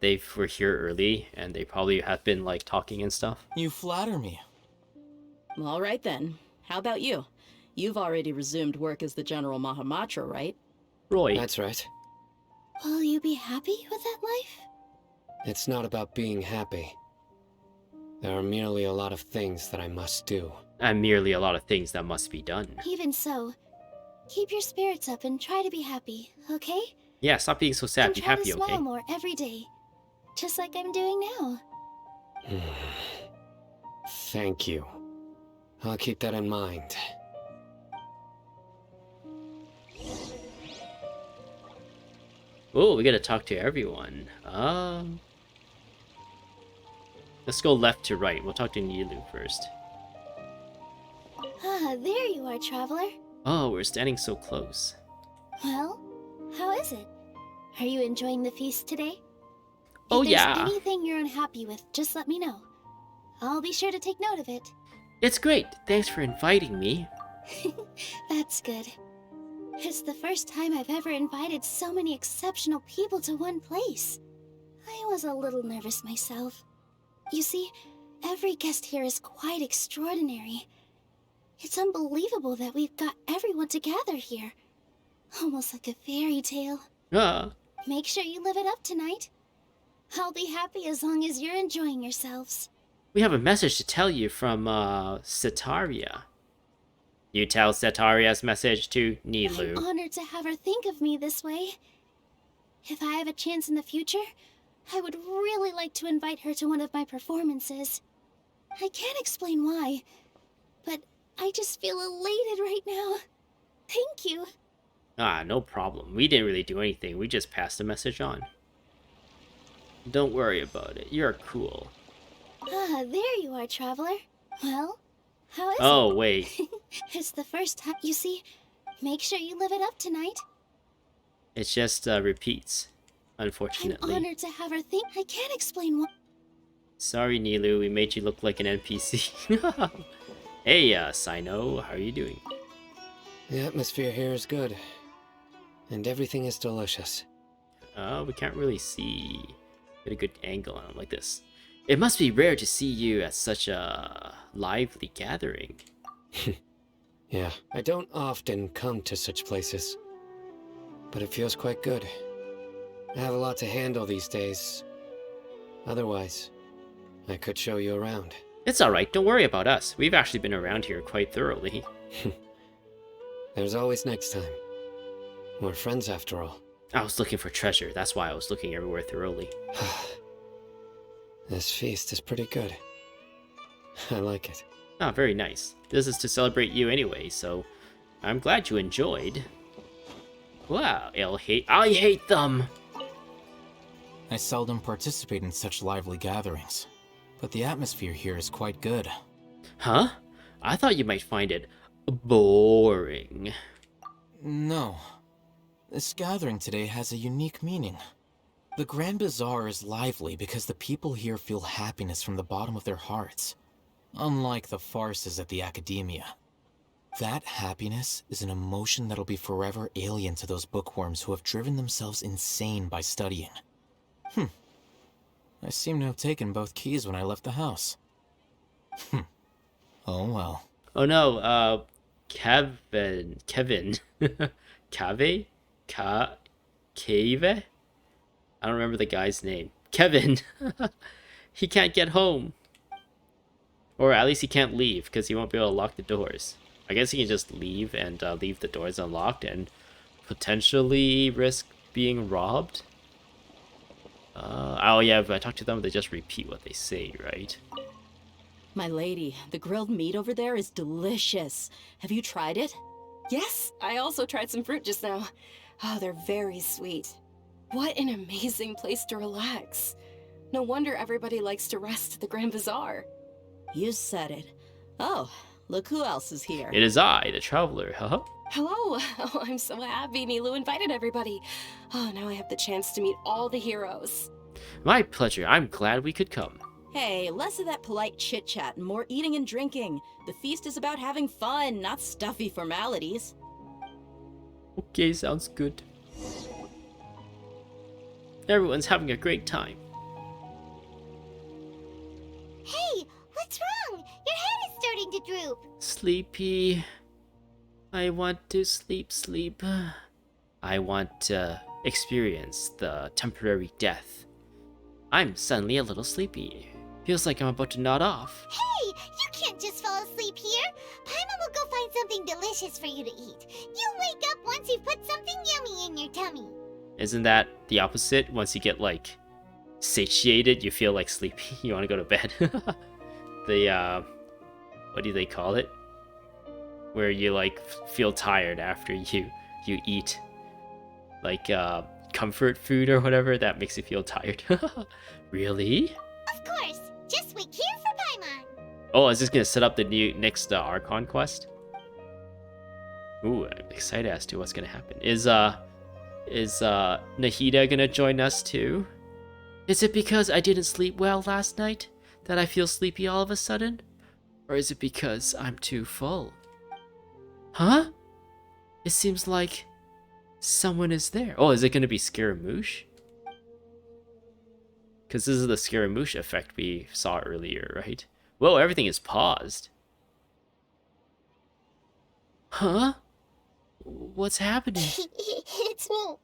they were here early and they probably have been like talking and stuff. You flatter me. All right then. How about you? You've already resumed work as the General Mahamatra, right? Roy. That's right. Will you be happy with that life? It's not about being happy. There are merely a lot of things that I must do. And merely a lot of things that must be done. Even so, keep your spirits up and try to be happy, okay? Yeah, stop being so sad. And Be try happy, to smile okay? more every day, just like I'm doing now. Thank you. I'll keep that in mind. Oh, we gotta talk to everyone. Let's go left to right. We'll talk to Nilu first. Ah, there you are, traveler. Oh, we're standing so close. Well, how is it? Are you enjoying the feast today? Oh, if yeah. there's anything you're unhappy with, just let me know. I'll be sure to take note of it. It's great. Thanks for inviting me. That's good. It's the first time I've ever invited so many exceptional people to one place. I was a little nervous myself. You see, every guest here is quite extraordinary. It's unbelievable that we've got everyone together here. Almost like a fairy tale. Make sure you live it up tonight. I'll be happy as long as you're enjoying yourselves. We have a message to tell you from Setaria. You tell Setaria's message to Nilu. I'm honored to have her think of me this way. If I have a chance in the future, I would really like to invite her to one of my performances. I can't explain why, but I just feel elated right now. Thank you. Ah, no problem. We didn't really do anything. We just passed the message on. Don't worry about it. You're cool. Ah, there you are, traveler. Well, how is it? Oh, wait. It's the first time, you see. Make sure you live it up tonight. It just repeats, unfortunately. I'm honored to have her think. I can't explain why. Sorry, Nilou. We made you look like an NPC. Hey, Cyno. How are you doing? The atmosphere here is good. And everything is delicious. We can't really see. Get a good angle on him like this. It must be rare to see you at such a lively gathering. Yeah, I don't often come to such places. But it feels quite good. I have a lot to handle these days. Otherwise, I could show you around. It's alright, don't worry about us. We've actually been around here quite thoroughly. There's always next time. We're friends after all. I was looking for treasure, that's why I was looking everywhere thoroughly. This feast is pretty good. I like it. Ah, very nice. This is to celebrate you anyway, so I'm glad you enjoyed. Wow, I hate them! I seldom participate in such lively gatherings, but the atmosphere here is quite good. Huh? I thought you might find it boring. No. This gathering today has a unique meaning. The Grand Bazaar is lively because the people here feel happiness from the bottom of their hearts, unlike the farces at the Akademiya. That happiness is an emotion that'll be forever alien to those bookworms who have driven themselves insane by studying. I seem to have taken both keys when I left the house. Oh well. Oh no, Kevin. Cave? Cave? I don't remember the guy's name. Kevin! He can't get home. Or at least he can't leave, because he won't be able to lock the doors. I guess he can just leave and leave the doors unlocked and potentially risk being robbed. Oh yeah, if I talk to them, they just repeat what they say, right? My lady, the grilled meat over there is delicious. Have you tried it? Yes, I also tried some fruit just now. Oh, they're very sweet. What an amazing place to relax. No wonder everybody likes to rest at the Grand Bazaar. You said it. Oh, look who else is here. It is I, the traveler, huh? Hello. Oh, I'm so happy Nilou invited everybody. Oh, now I have the chance to meet all the heroes. My pleasure. I'm glad we could come. Hey, less of that polite chit-chat and more eating and drinking. The feast is about having fun, not stuffy formalities. Okay, sounds good. Everyone's having a great time. Hey, what's wrong? Your head is starting to droop. Sleepy. I want to sleep. I want to experience the temporary death. I'm suddenly a little sleepy. Feels like I'm about to nod off. Hey, you can't just fall asleep here. Paimon will go find something delicious for you to eat. You'll wake up once you've put something yummy in your tummy. Isn't that the opposite? Once you get, like, satiated, you feel like sleepy. You want to go to bed. What do they call it? Where you, like, feel tired after you eat, like, comfort food or whatever. That makes you feel tired. Really? Of course. Just wait here for Paimon. Oh, is this gonna set up the next Archon quest? Ooh, I'm excited as to what's gonna happen. Is Nahida gonna join us too? Is it because I didn't sleep well last night that I feel sleepy all of a sudden? Or is it because I'm too full? Huh? It seems like someone is there. Oh, is it gonna be Scaramouche? Because this is the Scaramouche effect we saw earlier, right? Whoa, everything is paused. Huh? What's happening? It's me.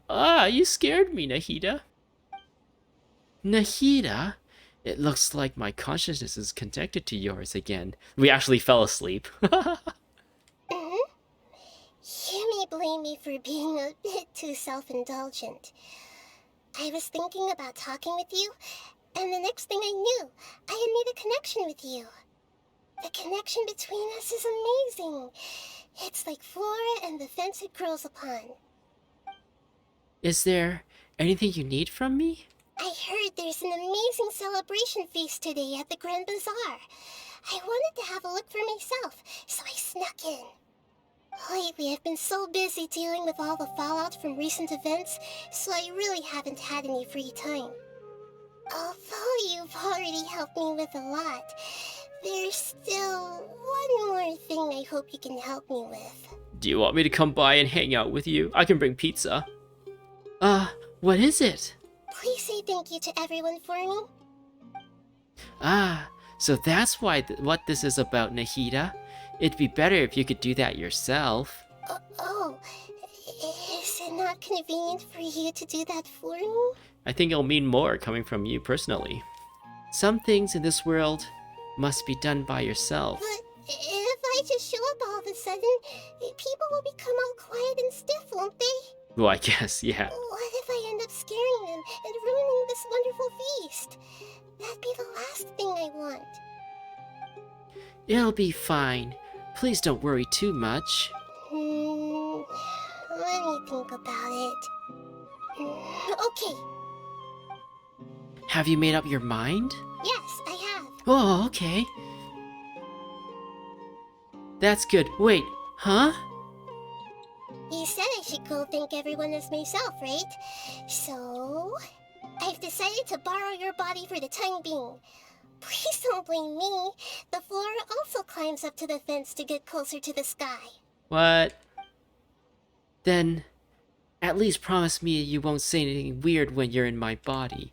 Ah, you scared me, Nahida. Nahida? It looks like my consciousness is connected to yours again. We actually fell asleep. You may blame me for being a bit too self-indulgent, I was thinking about talking with you, and the next thing I knew, I had made a connection with you. The connection between us is amazing. It's like flora and the fence it grows upon. Is there anything you need from me? I heard there's an amazing celebration feast today at the Grand Bazaar. I wanted to have a look for myself, so I snuck in. Lately, I've been so busy dealing with all the fallout from recent events, so I really haven't had any free time. Although you've already helped me with a lot, there's still one more thing I hope you can help me with. Do you want me to come by and hang out with you? I can bring pizza. What is it? Please say thank you to everyone for me. Ah, so that's what this is about, Nahida. It'd be better if you could do that yourself. Is it not convenient for you to do that for me? I think it'll mean more coming from you personally. Some things in this world must be done by yourself. But if I just show up all of a sudden, people will become all quiet and stiff, won't they? Well, I guess, yeah. What if I end up scaring them and ruining this wonderful feast? That'd be the last thing I want. It'll be fine. Please don't worry too much. Let me think about it. Okay. Have you made up your mind? Yes, I have. Oh, okay. That's good. Wait, huh? You said I should go thank everyone as myself, right? So, I've decided to borrow your body for the time being. Please don't blame me. The flora also climbs up to the fence to get closer to the sky. What? Then, at least promise me you won't say anything weird when you're in my body.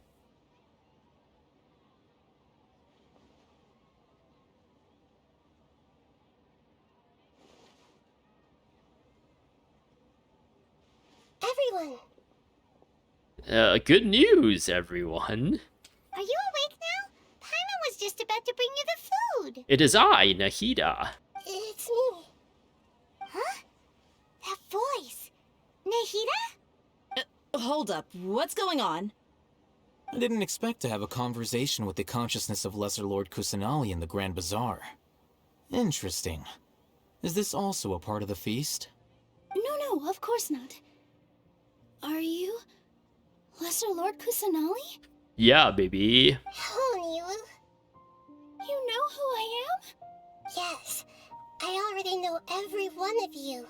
Everyone! Good news, everyone. Are you awake now? Paimon was just about to bring you the food. It is I, Nahida. It's me. Huh? That voice. Nahida? Hold up. What's going on? I didn't expect to have a conversation with the consciousness of Lesser Lord Kusanali in the Grand Bazaar. Interesting. Is this also a part of the feast? No, of course not. Are you Lesser Lord Kusanali? Yeah, baby. Hello, Nilu. You know who I am? Yes, I already know every one of you.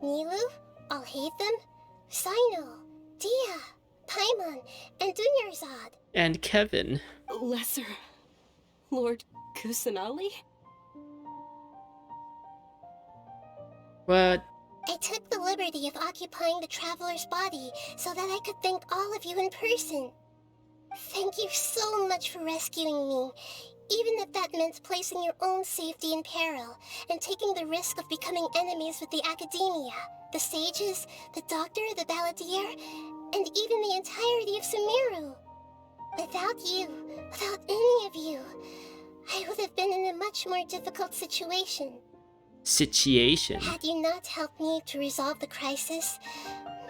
Nilu, Alhaithem, Cyno, Dehya, Paimon, and Dunyarzad. And Kevin. Lesser Lord Kusanali? What? I took the liberty of occupying the traveler's body so that I could thank all of you in person. Thank you so much for rescuing me, even if that meant placing your own safety in peril and taking the risk of becoming enemies with the Akademiya, the sages, the doctor, the balladeer, and even the entirety of Sumeru. Without you, without any of you, I would have been in a much more difficult situation. Had you not helped me to resolve the crisis,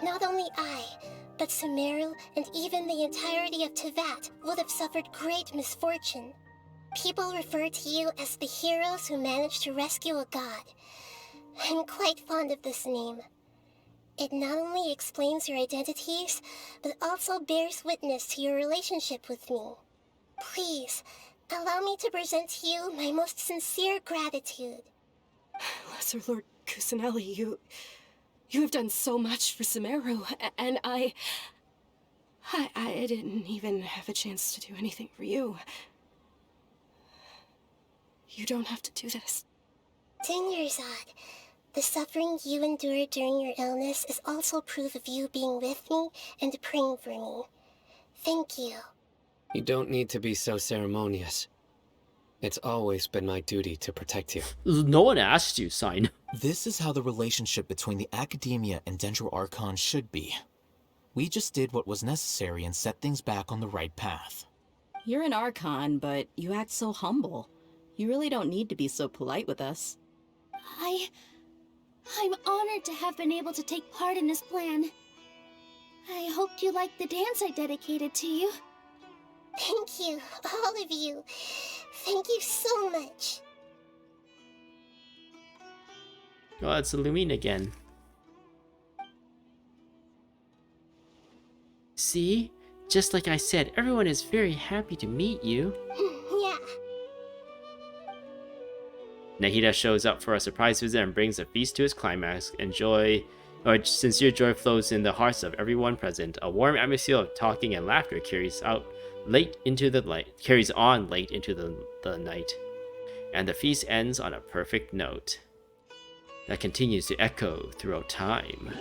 not only I, but Sumeru and even the entirety of Teyvat would have suffered great misfortune. People refer to you as the heroes who managed to rescue a god. I'm quite fond of this name. It not only explains your identities, but also bears witness to your relationship with me. Please, allow me to present to you my most sincere gratitude. Lesser Lord Kusanali, you have done so much for Sumeru, and I didn't even have a chance to do anything for you. You don't have to do this. Dunyarzad, the suffering you endured during your illness is also proof of you being with me and praying for me. Thank you. You don't need to be so ceremonious. It's always been my duty to protect you. No one asked you, Cyno. This is how the relationship between the Akademiya and Dendro Archon should be. We just did what was necessary and set things back on the right path. You're an Archon, but you act so humble. You really don't need to be so polite with us. I'm honored to have been able to take part in this plan. I hoped you liked the dance I dedicated to you. Thank you, all of you. Thank you so much. Oh, it's Lumine again. See? Just like I said, everyone is very happy to meet you. Yeah. Nahida shows up for a surprise visit and brings a feast to its climax. Sincere joy flows in the hearts of everyone present. A warm atmosphere of talking and laughter carries on late into the night. And the feast ends on a perfect note that continues to echo throughout time.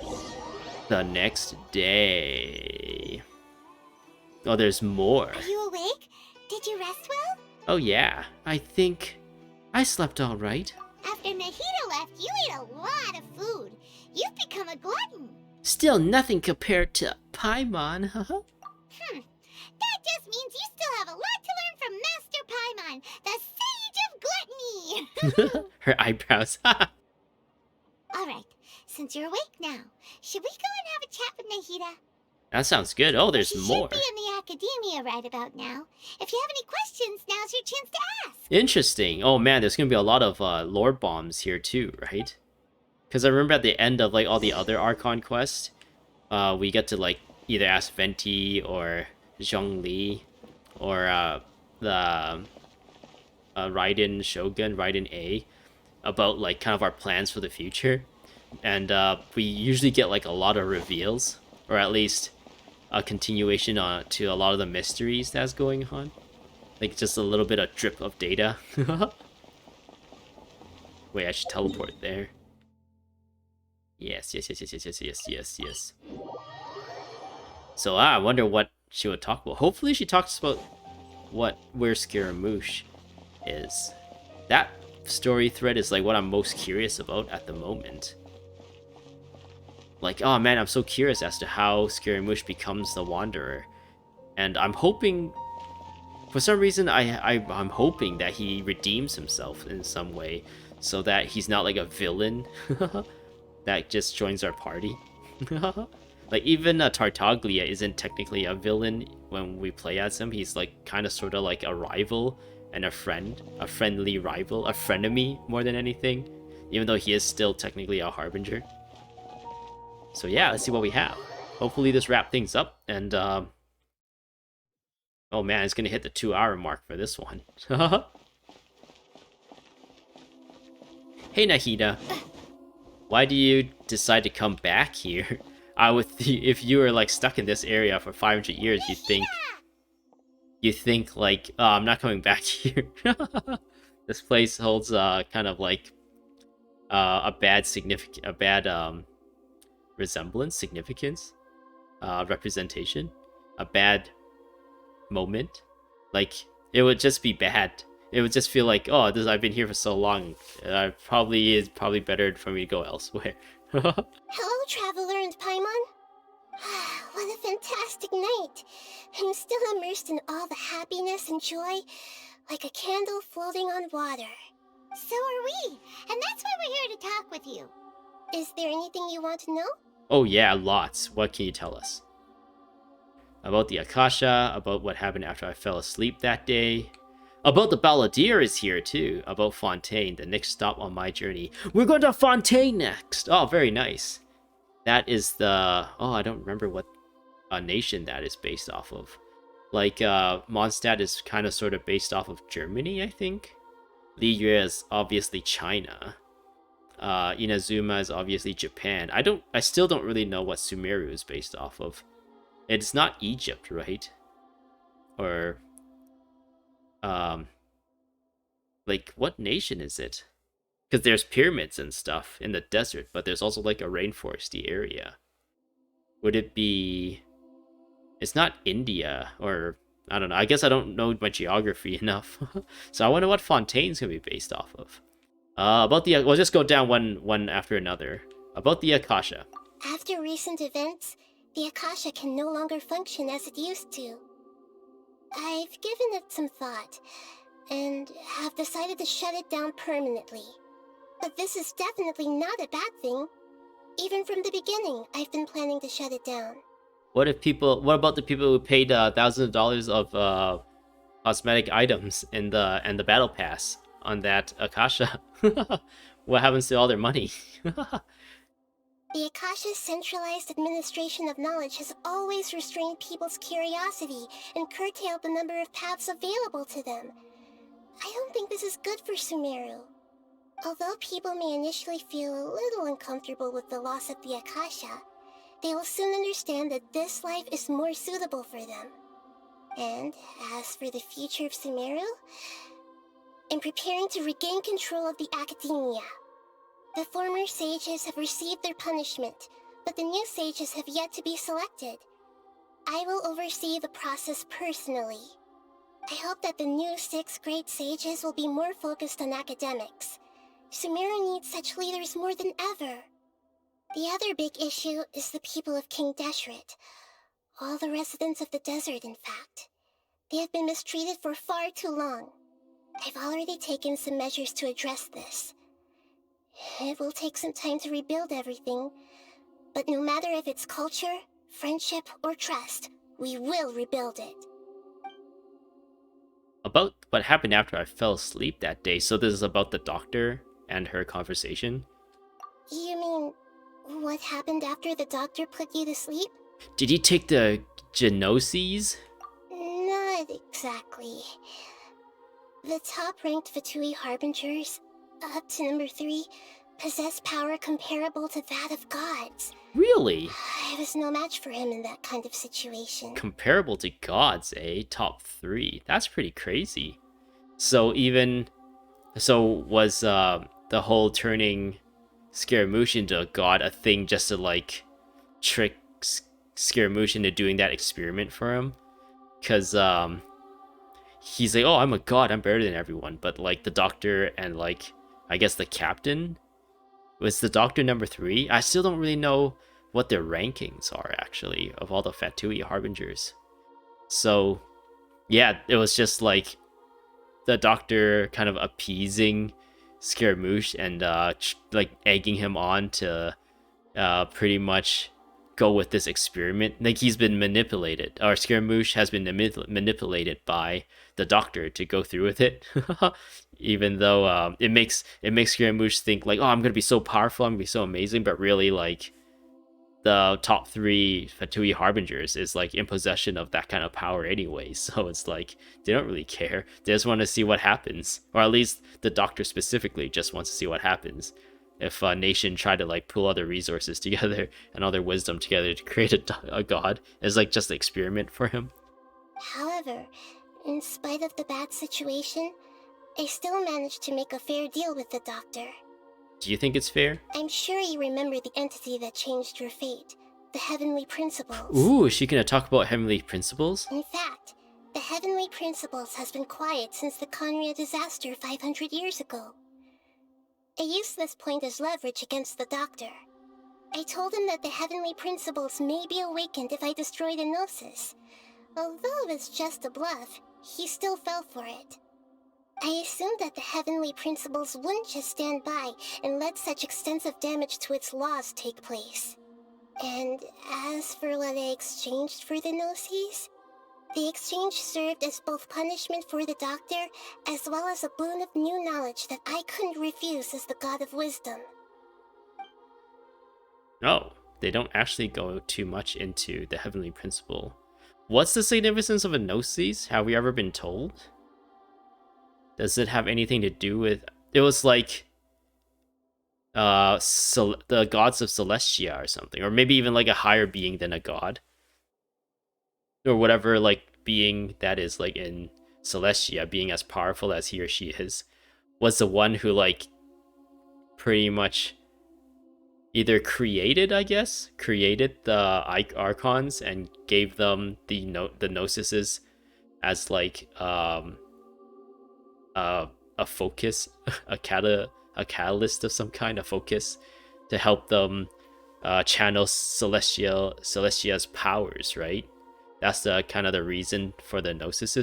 The next day. Oh, there's more. Are you awake? Did you rest well? Oh yeah, I think I slept all right. After Nahida left, you ate a lot of food. You've become a glutton. Still nothing compared to Paimon. That just means you still have a lot to learn from Master Paimon, the Sage of Gluttony. Her eyebrows. Alright, since you're awake now, should we go and have a chat with Nahida? That sounds good. Oh, there's She more. should be in the Akademiya right about now. If you have any questions, now's your chance to ask. Interesting. Oh man, there's gonna be a lot of lore bombs here too, right? Because I remember at the end of like all the other Archon quests, we get to like either ask Venti or Zhongli or the Raiden Shogun, Raiden A, about like kind of our plans for the future, and we usually get like a lot of reveals, or at least a continuation to a lot of the mysteries that's going on, like just a little bit of drip of data. Wait, I should teleport there. Yes. So I wonder what she would talk about. Hopefully she talks about where Scaramouche is. That story thread is like what I'm most curious about at the moment. Like, oh man, I'm so curious as to how Scaramouche becomes the Wanderer. And I'm hoping, for some reason, I'm hoping that he redeems himself in some way, so that he's not like a villain that just joins our party. Like, even Tartaglia isn't technically a villain when we play as him. He's like kind of sort of like a rival and a friend, a friendly rival, a frenemy more than anything, even though he is still technically a harbinger. So yeah, let's see what we have. Hopefully this wraps things up, and oh man, it's gonna hit the 2-hour mark for this one. Hey Nahida, why do you decide to come back here? If you were like stuck in this area for 500 years, you think like, oh, I'm not coming back here. This place holds kind of like a bad resemblance, significance, representation, a bad moment. Like, it would just be bad. It would just feel like, oh, I've been here for so long. It's probably better for me to go elsewhere. Hello, Traveler and Paimon. What a fantastic night. I'm still immersed in all the happiness and joy, like a candle floating on water. So are we, and that's why we're here to talk with you. Is there anything you want to know? Oh yeah, lots. What can you tell us? About the Akasha, about what happened after I fell asleep that day. About the Balladeer is here too. About Fontaine, the next stop on my journey. We're going to Fontaine next! Oh, very nice. That is the... Oh, I don't remember what nation that is based off of. Like, Mondstadt is kind of sort of based off of Germany, I think. Liyue is obviously China. Inazuma is obviously Japan. I still don't really know what Sumeru is based off of. It's not Egypt, right? Or like, what nation is it? Because there's pyramids and stuff in the desert, but there's also like a rainforesty area. Would it be... It's not India, or I don't know. I guess I don't know my geography enough. So I wonder what Fontaine's gonna be based off of. About the... We'll just go down one after another. About the Akasha. After recent events, the Akasha can no longer function as it used to. I've given it some thought, and have decided to shut it down permanently. But this is definitely not a bad thing. Even from the beginning, I've been planning to shut it down. What about the people who paid thousands of dollars of cosmetic items in the battle pass on that Akasha? What happens to all their money? The Akasha's centralized administration of knowledge has always restrained people's curiosity and curtailed the number of paths available to them. I don't think this is good for Sumeru. Although people may initially feel a little uncomfortable with the loss of the Akasha, they will soon understand that this life is more suitable for them. And as for the future of Sumeru, in preparing to regain control of the Akademiya. The former sages have received their punishment, but the new sages have yet to be selected. I will oversee the process personally. I hope that the new 6 great sages will be more focused on academics. Sumeru needs such leaders more than ever. The other big issue is the people of King Deshret. All the residents of the desert, in fact. They have been mistreated for far too long. I've already taken some measures to address this. It will take some time to rebuild everything, but no matter if it's culture, friendship, or trust, we will rebuild it. About what happened after I fell asleep that day, so this is about the doctor and her conversation? You mean, what happened after the doctor put you to sleep? Did he take the genoses? Not exactly. The top-ranked Fatui Harbingers, up to number 3, possess power comparable to that of gods. Really? I was no match for him in that kind of situation. Comparable to gods, eh? Top 3. That's pretty crazy. So was the whole turning Scaramouche into a god a thing just to like trick Scaramouche into doing that experiment for him? Because he's like, oh, I'm a god, I'm better than everyone. But like the doctor and like I guess the captain, was the doctor number 3? I still don't really know what their rankings are actually of all the Fatui Harbingers. So yeah, it was just like the doctor kind of appeasing Scaramouche and like egging him on to pretty much go with this experiment. Like he's been manipulated, or Scaramouche has been manipulated by the doctor to go through with it. Even though it makes Scaramouche think like, oh, I'm gonna be so powerful, I'm gonna be so amazing, but really like the top 3 Fatui Harbingers is like in possession of that kind of power anyway. So it's like they don't really care. They just want to see what happens, or at least the doctor specifically just wants to see what happens. If a nation tried to like pull all their resources together and all their wisdom together to create a god, it's like just an experiment for him. However, in spite of the bad situation, I still managed to make a fair deal with the doctor. Do you think it's fair? I'm sure you remember the entity that changed your fate, the Heavenly Principles. Ooh, is she gonna talk about Heavenly Principles? In fact, the Heavenly Principles has been quiet since the Conria disaster 500 years ago. I used this point as leverage against the doctor. I told him that the Heavenly Principles may be awakened if I destroy the Gnosis. Although it was just a bluff, he still fell for it. I assumed that the Heavenly Principles wouldn't just stand by and let such extensive damage to its laws take place. And as for what I exchanged for the Gnosis, the exchange served as both punishment for the doctor, as well as a boon of new knowledge that I couldn't refuse as the God of Wisdom. No, they don't actually go too much into the Heavenly Principle. What's the significance of a Gnosis? Have we ever been told? Does it have anything to do with... It was like... the gods of Celestia or something. Or maybe even like a higher being than a god. Or whatever like being that is like in Celestia, being as powerful as he or she is, was the one who like pretty much either created the Archons and gave them the Gnosises as like a focus, a catalyst of some kind, a focus to help them channel Celestia's powers, right? That's the kind of the reason for the Gnosis.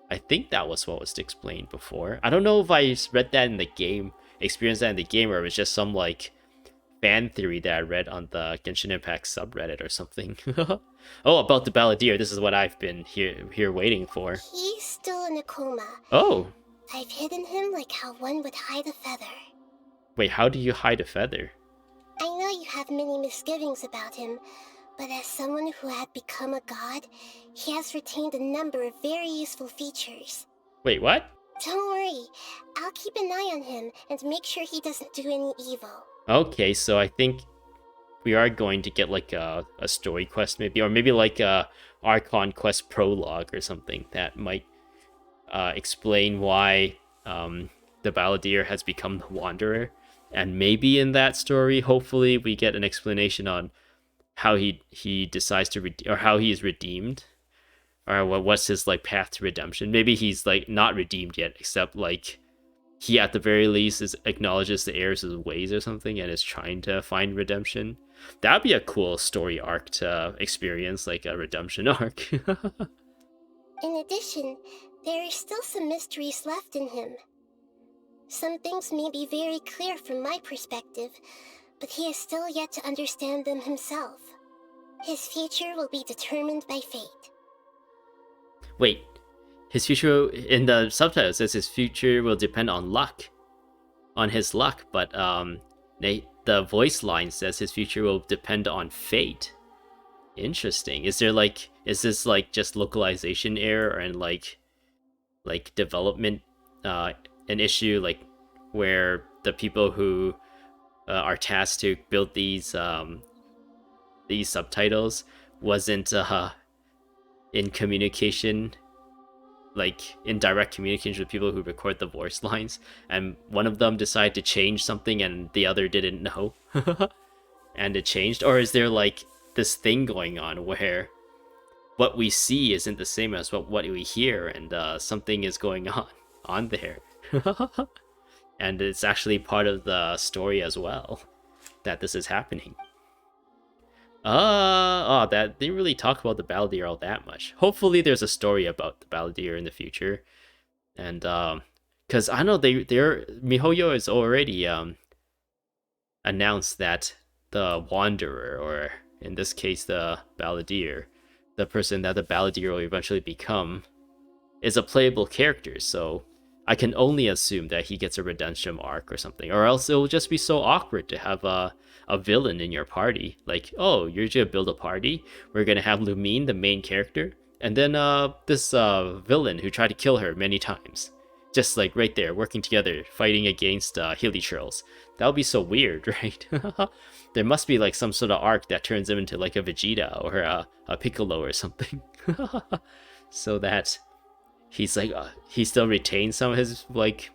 I think that was what was explained before. I don't know if I read that in the game, experienced that in the game, or it was just some like fan theory that I read on the Genshin Impact subreddit or something. Oh, about the Balladeer. This is what I've been here waiting for. He's still in a coma. Oh. I've hidden him like how one would hide a feather. Wait, how do you hide a feather? I know you have many misgivings about him, but as someone who had become a god, he has retained a number of very useful features. Wait, what? Don't worry, I'll keep an eye on him and make sure he doesn't do any evil. Okay, so I think we are going to get like a story quest maybe, or maybe like a Archon quest prologue or something that might explain why the Balladeer has become the Wanderer. And maybe in that story, hopefully, we get an explanation on how he decides to or how he is redeemed, or what's his like path to redemption. Maybe he's like not redeemed yet, except like he at the very least acknowledges the errors of his ways or something, and is trying to find redemption. That'd be a cool story arc to experience, like a redemption arc. In addition, there are still some mysteries left in him. Some things may be very clear from my perspective, but he is still yet to understand them himself. His future will be determined by fate. Wait, his future, in the subtitle says his future will depend on luck. On his luck, but the voice line says his future will depend on fate. Interesting. Is this like just localization error and like development an issue, like where the people who are tasked to build these subtitles wasn't in communication, like in direct communication with people who record the voice lines, and one of them decided to change something and the other didn't know and it changed? Or is there like this thing going on where what we see isn't the same as what we hear, and something is going on there? And it's actually part of the story as well that this is happening. That didn't really talk about the Balladeer all that much. Hopefully there's a story about the Balladeer in the future. And because I know MiHoYo has already announced that the Wanderer, or in this case the Balladeer, the person that the Balladeer will eventually become, is a playable character, so I can only assume that he gets a redemption arc or something, or else it will just be so awkward to have a villain in your party. Like, oh, you're gonna build a party, we're gonna have Lumine, the main character, and then this villain who tried to kill her many times. Just like right there, working together, fighting against Hilichurls. That would be so weird, right? There must be like some sort of arc that turns him into like a Vegeta or a Piccolo or something. So that he's like he still retains some of his like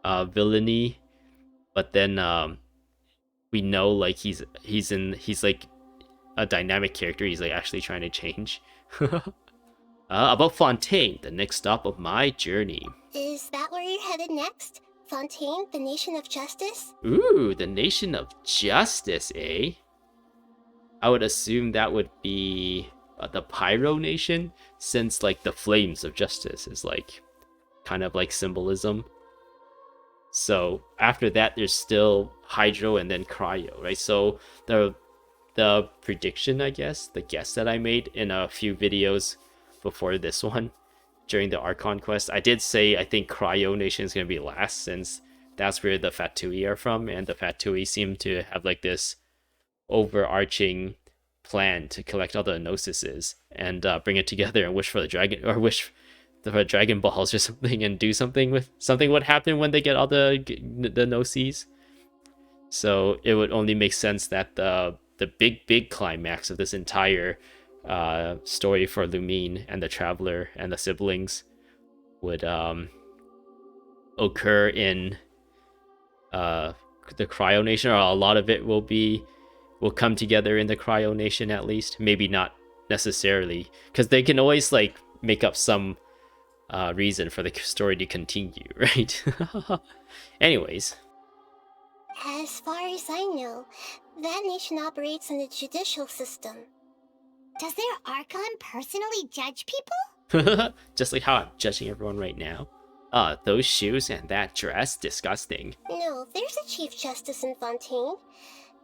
villainy, but then we know like he's like a dynamic character. He's like actually trying to change. About Fontaine, the next stop of my journey. Is that where you're headed next? Fontaine, the Nation of Justice? Ooh, the Nation of Justice, eh? I would assume that would be the Pyro Nation, since like the flames of justice is like kind of like symbolism. So after that there's still Hydro and then Cryo, right? So the prediction, I guess, the guess that I made in a few videos before this one during the Archon quest, I did say I think Cryo Nation is going to be last, since that's where the Fatui are from, and the Fatui seem to have like this overarching plan to collect all the Gnosises and bring it together and wish for the dragon, or wish for Dragon Balls or something, and do something with something would happen when they get all the Gnosis. So it would only make sense that the big climax of this entire story for Lumine and the Traveler and the siblings would occur in the Cryo Nation, or a lot of it will come together in the Cryo Nation at least. Maybe not necessarily, because they can always like make up some reason for the story to continue, right? Anyways. As far as I know, that nation operates in the judicial system. Does their Archon personally judge people? Just like how I'm judging everyone right now. Those shoes and that dress, disgusting. No, there's a Chief Justice in Fontaine.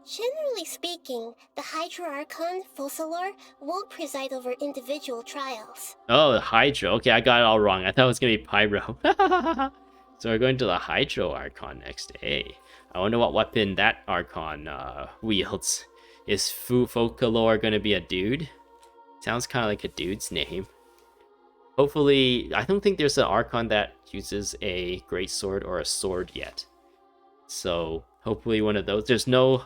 Generally speaking, the Hydro Archon, Focalor, won't preside over individual trials. Oh, the Hydro. Okay, I got it all wrong. I thought it was going to be Pyro. So we're going to the Hydro Archon next. Hey, I wonder what weapon that Archon wields. Is Focalor going to be a dude? Sounds kind of like a dude's name. Hopefully, I don't think there's an Archon that uses a greatsword or a sword yet. So hopefully one of those. There's no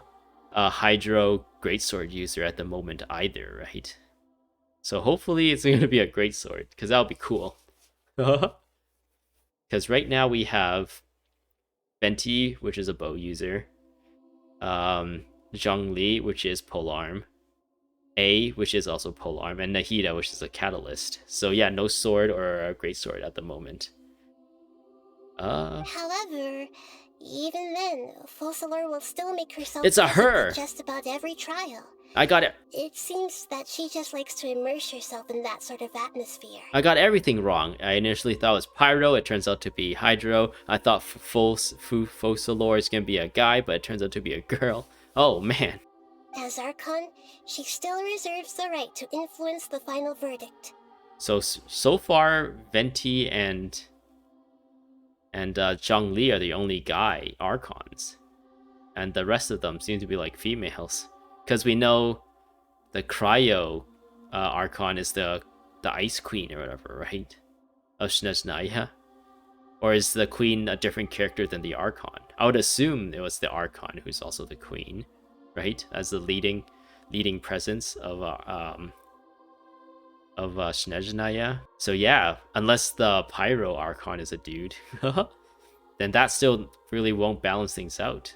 Hydro greatsword user at the moment either, right? So hopefully it's going to be a greatsword, because that'll be cool. Because right now we have Venti, which is a bow user. Zhongli, which is polearm. A, which is also polearm, and Nahida, which is a catalyst. So yeah, no sword or a greatsword at the moment. However, even then, Focalor will still make herself It's a present her! at just about every trial. I got it. It seems that she just likes to immerse herself in that sort of atmosphere. I got everything wrong. I initially thought it was Pyro, it turns out to be Hydro. I thought Focalor is gonna be a guy, but it turns out to be a girl. Oh man. As Archon, she still reserves the right to influence the final verdict. So far, Venti and Zhongli are the only guy Archons. And the rest of them seem to be like females. Because we know the Cryo Archon is the Ice Queen or whatever, right? Of Snezhnaya. Or is the Queen a different character than the Archon? I would assume it was the Archon who's also the Queen, right? As the leading presence of Snezhnaya. So yeah, unless the Pyro Archon is a dude, then that still really won't balance things out.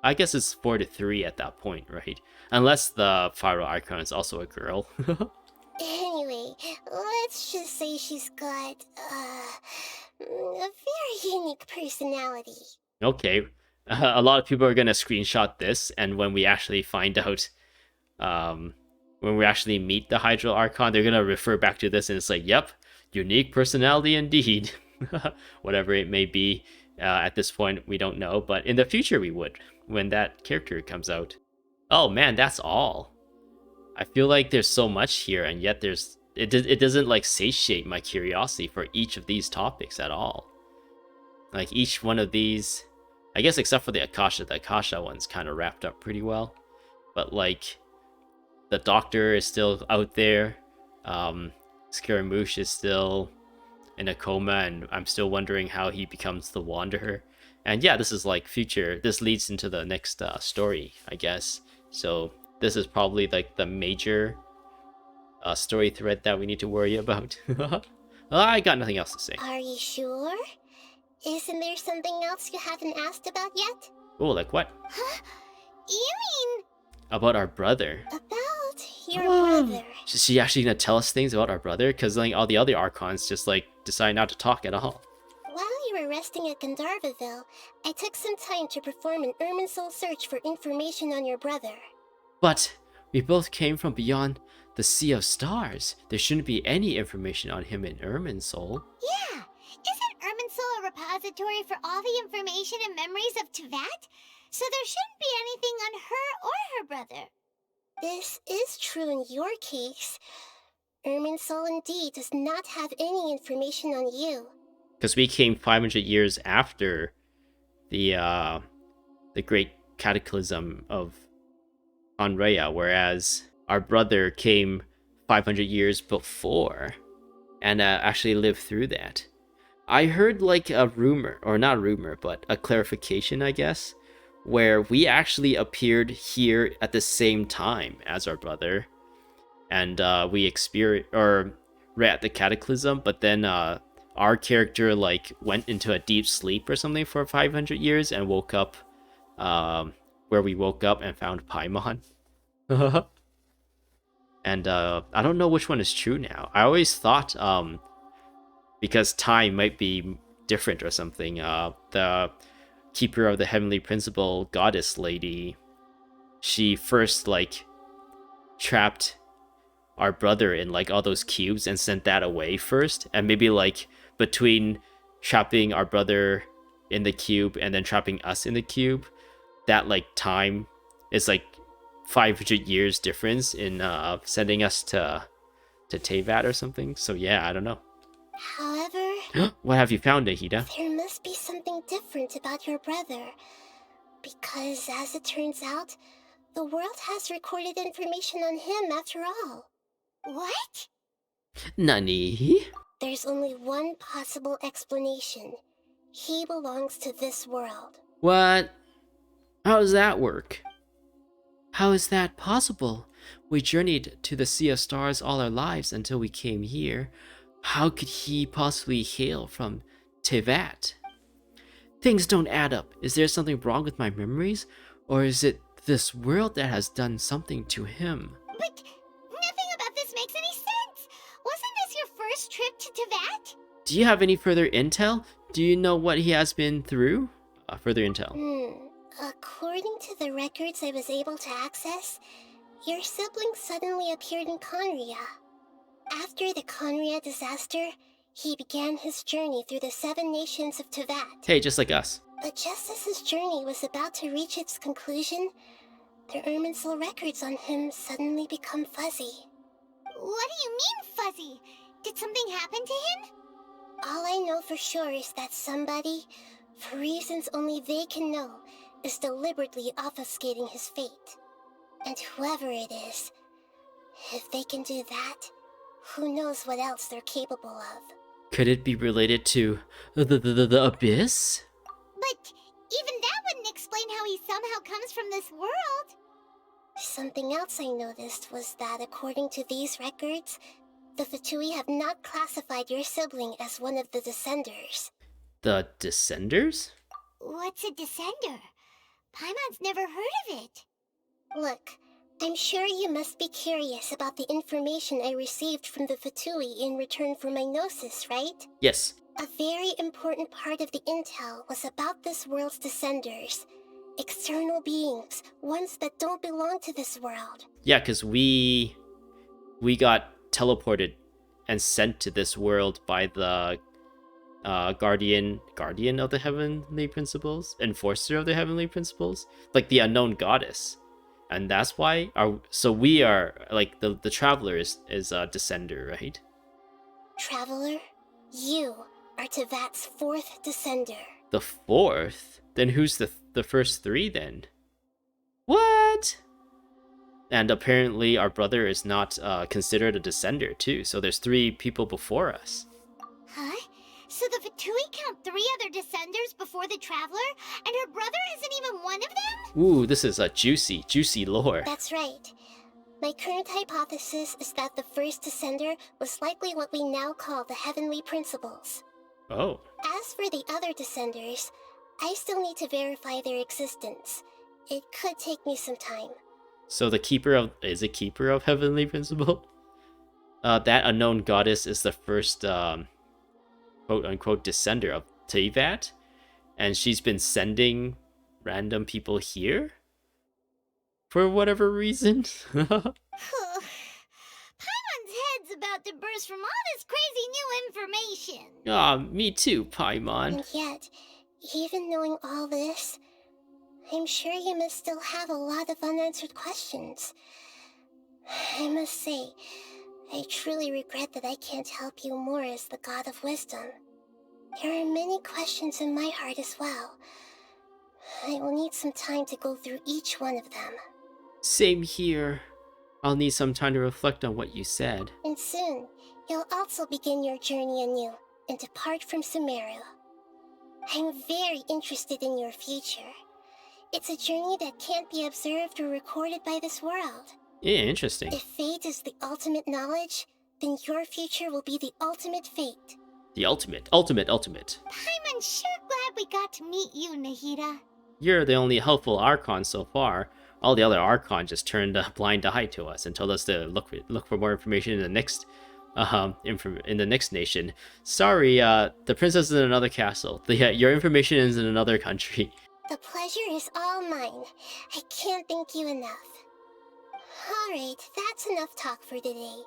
I guess it's 4-3 at that point, right? Unless the Pyro Archon is also a girl. Anyway, let's just say she's got a very unique personality. Okay, a lot of people are gonna screenshot this, and when we actually find out, when we actually meet the Hydro Archon, they're gonna refer back to this, and it's like, yep, unique personality indeed. Whatever it may be, at this point we don't know, but in the future we would, when that character comes out. Oh man, that's all. I feel like there's so much here, and yet it doesn't like satiate my curiosity for each of these topics at all. Like each one of these, I guess except for the Akasha one's kind of wrapped up pretty well. But like, the Doctor is still out there. Scaramouche is still in a coma, and I'm still wondering how he becomes the Wanderer. And yeah, this is like future. This leads into the next story, I guess. So this is probably like the major story thread that we need to worry about. I got nothing else to say. Are you sure? Isn't there something else you haven't asked about yet? Oh, like what? Huh? You mean... About our brother. About your brother. Is she actually gonna tell us things about our brother? Because like all the other Archons just like decide not to talk at all. While you were resting at Gandharvaville, I took some time to perform an Irminsul search for information on your brother. But we both came from beyond the Sea of Stars. There shouldn't be any information on him in Irminsul. Yeah! Isn't Irminsul a repository for all the information and memories of Teyvat? So there shouldn't be anything on her or her brother. This is true in your case. Irminsul indeed does not have any information on you. Because we came 500 years after the great cataclysm of Anrea, whereas our brother came 500 years before and actually lived through that. I heard like a rumor, or not rumor, but a clarification, I guess, where we actually appeared here at the same time as our brother, and we experienced, or we're at the cataclysm, but then our character like went into a deep sleep or something for 500 years and woke up where we woke up and found Paimon. And I don't know which one is true now. I always thought because time might be different or something, the keeper of the heavenly principle goddess lady, she first like trapped our brother in like all those cubes and sent that away first, and maybe like between trapping our brother in the cube and then trapping us in the cube, that like time It's like 500 years difference in sending us to Teyvat or something. So yeah, I don't know. However, What have you found, Nahida? there must be something different about your brother. Because, as it turns out, the world has recorded information on him after all. What? Nani? There's only one possible explanation. He belongs to this world. What? How does that work? How is that possible? We journeyed to the Sea of Stars all our lives until we came here. How could he possibly hail from Teyvat? Things don't add up. Is there something wrong with my memories? Or is it this world that has done something to him? But nothing about this makes any sense. Wasn't this your first trip to Teyvat? Do you have any further intel? Do you know what he has been through? Further intel. According to the records I was able to access, your sibling suddenly appeared in Conria. After the Conria disaster, he began his journey through the 7 nations of Teyvat. Hey, just like us. But just as his journey was about to reach its conclusion, the Irminsul records on him suddenly become fuzzy. What do you mean, fuzzy? Did something happen to him? All I know for sure is that somebody, for reasons only they can know, is deliberately obfuscating his fate. And whoever it is, if they can do that, who knows what else they're capable of. Could it be related to the Abyss? But even that wouldn't explain how he somehow comes from this world. Something else I noticed was that according to these records, the Fatui have not classified your sibling as one of the Descenders. The Descenders? What's a Descender? Paimon's never heard of it. Look, I'm sure you must be curious about the information I received from the Fatui in return for my gnosis, right? Yes. A very important part of the intel was about this world's Descenders. External beings, ones that don't belong to this world. Yeah, because we got teleported and sent to this world by the guardian of the heavenly principles, enforcer of the heavenly principles, like the unknown goddess. And that's why we are like the traveler is a descender, right? Traveler, you are Teyvat's 4th Descender. The 4th? Then who's the first 3 then? What? And apparently our brother is not considered a descender too, so there's 3 people before us. Huh? So the Fatui count 3 other Descenders before the Traveler, and her brother isn't even one of them? Ooh, this is a juicy lore. That's right. My current hypothesis is that the first Descender was likely what we now call the Heavenly Principles. Oh. As for the other Descenders, I still need to verify their existence. It could take me some time. So the keeper of heavenly principle? That unknown goddess is the first quote-unquote descender of Teyvat, and she's been sending random people here for whatever reason. Paimon's head's about to burst from all this crazy new information. Ah, me too, Paimon. And yet, even knowing all this, I'm sure you must still have a lot of unanswered questions. I must say, I truly regret that I can't help you more as the God of Wisdom. There are many questions in my heart as well. I will need some time to go through each one of them. Same here. I'll need some time to reflect on what you said. And soon, you'll also begin your journey anew and depart from Sumeru. I'm very interested in your future. It's a journey that can't be observed or recorded by this world. Yeah, interesting. If fate is the ultimate knowledge, then your future will be the ultimate fate. The ultimate. Paimon's sure glad we got to meet you, Nahida. You're the only helpful Archon so far. All the other Archon just turned a blind eye to us and told us to look for more information in the next in the next nation. Sorry, the princess is in another castle. Your information is in another country. The pleasure is all mine. I can't thank you enough. Alright, that's enough talk for today.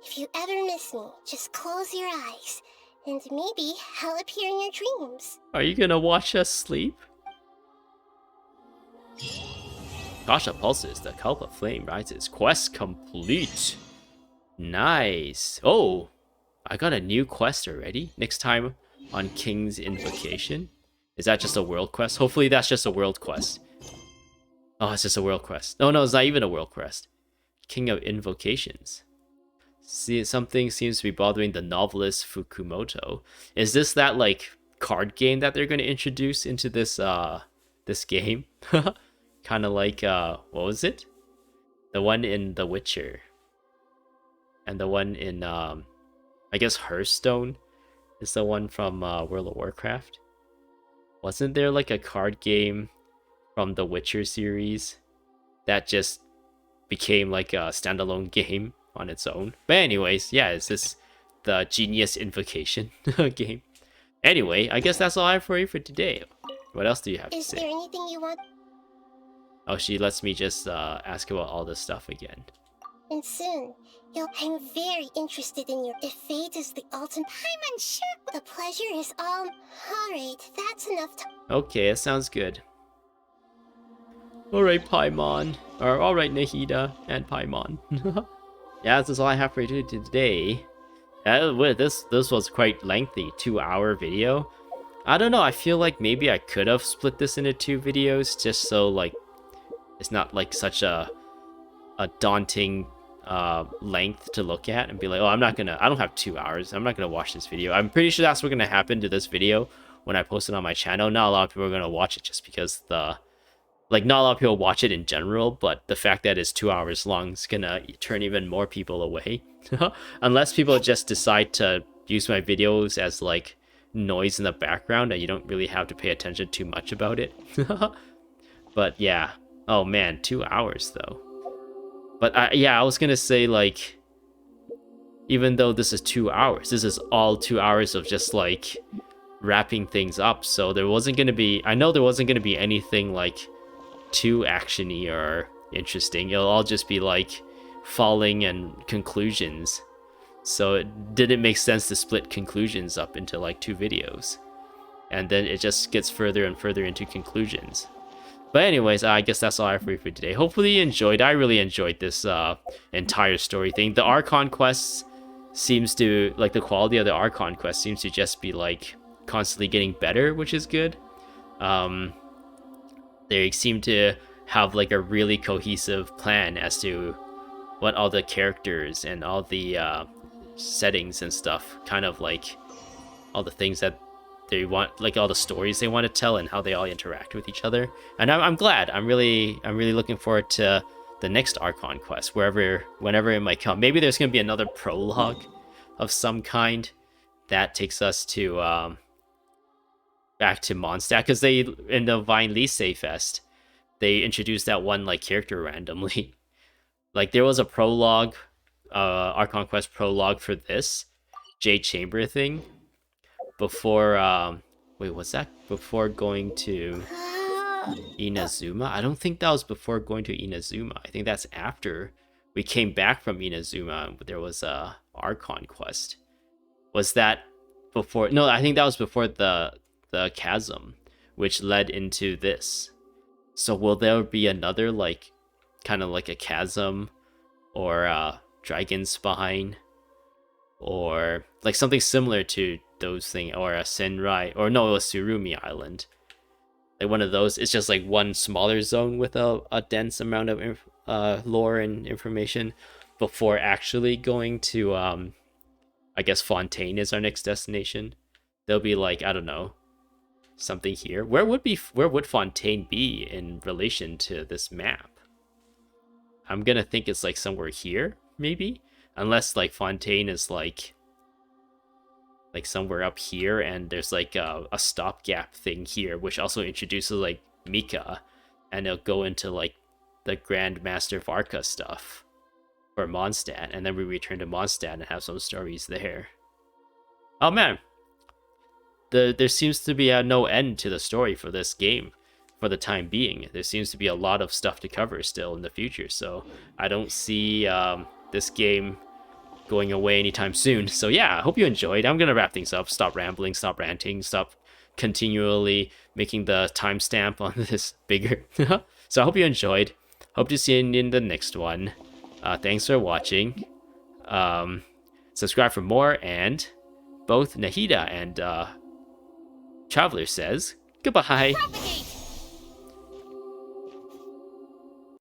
If you ever miss me, just close your eyes, and maybe I'll appear in your dreams. Are you gonna watch us sleep? Akasha Pulses, the Kalpa Flame Rises. Quest complete. Nice. Oh, I got a new quest already. Next time on King's Invocation. Is that just a world quest? Hopefully that's just a world quest. Oh, it's just a world quest. No, it's not even a world quest. King of Invocations. See, something seems to be bothering the novelist Fukumoto. Is this that like card game that they're going to introduce into this this game? Kind of like what was it? The one in The Witcher. And the one in I guess Hearthstone is the one from World of Warcraft. Wasn't there like a card game from the Witcher series that just became like a standalone game on its own? But anyways, yeah, it's this the Genius Invocation game. Anyway, I guess that's all I have for you for today. What else do you have to say? Is there anything you want? Oh, she lets me just ask about all this stuff again. And soon, I'm very interested in your... If fate is the ultimate... Paimon, sure. The pleasure is all... Alright, that's enough time. Okay, it sounds good. Alright, Paimon. Or alright, Nahida and Paimon. Yeah, this is all I have for you today. This was quite lengthy, 2-hour video. I don't know, I feel like maybe I could have split this into 2 videos just so like it's not like such a daunting length to look at and be like, oh, I don't have 2 hours, I'm not gonna watch this video. I'm pretty sure that's what's gonna happen to this video when I post it on my channel. Not a lot of people are gonna watch it just because not a lot of people watch it in general, but the fact that it's 2 hours long is gonna turn even more people away. Unless people just decide to use my videos as like noise in the background and you don't really have to pay attention too much about it. But yeah, oh man, 2 hours though. But I was gonna say, like, even though this is 2 hours, this is all 2 hours of just like wrapping things up, so there wasn't gonna be anything like too actiony or interesting. It'll all just be like falling and conclusions, so it didn't make sense to split conclusions up into like 2 videos, and then it just gets further and further into conclusions. But anyways, I guess that's all I have for you for today. Hopefully you enjoyed. I really enjoyed this entire story thing. The Archon quests seems to, like, the quality of the Archon quest seems to just be like constantly getting better, which is good. They seem to have like a really cohesive plan as to what all the characters and all the settings and stuff, kind of like all the things that they want, like all the stories they want to tell and how they all interact with each other. And I'm glad. I'm really looking forward to the next Archon quest, whenever it might come. Maybe there's gonna be another prologue of some kind that takes us to back to Mondstadt, because they, in the Vine Lycée Fest, they introduced that one like character randomly. Like there was a prologue, Archon quest prologue for this Jade Chamber thing before wait, what's that? Before going to Inazuma? I don't think that was before going to Inazuma. I think that's after we came back from Inazuma. There was a Archon quest. Was that before? No, I think that was before the chasm, which led into this. So will there be another like kind of like a chasm or a dragon spine or like something similar to those things, or a Senrai, or no, it was Surumi Island, like one of those. It's just like one smaller zone with a dense amount of lore and information before actually going to I guess Fontaine is our next destination. There'll be like, I don't know, something here. Where would Fontaine be in relation to this map? I'm gonna think it's like somewhere here, maybe, unless like Fontaine is like somewhere up here, and there's like a stopgap thing here, which also introduces like Mika, and it'll go into like the Grand Master Varka stuff for Mondstadt, and then we return to Mondstadt and have some stories there. Oh man, there seems to be no end to the story for this game for the time being. There seems to be a lot of stuff to cover still in the future, so I don't see this game going away anytime soon. So yeah, I hope you enjoyed. I'm gonna wrap things up, stop rambling, stop ranting, stop continually making the timestamp on this bigger. So I hope you enjoyed. Hope to see you in the next one. Thanks for watching. Subscribe for more, and both Nahida and Traveler says goodbye.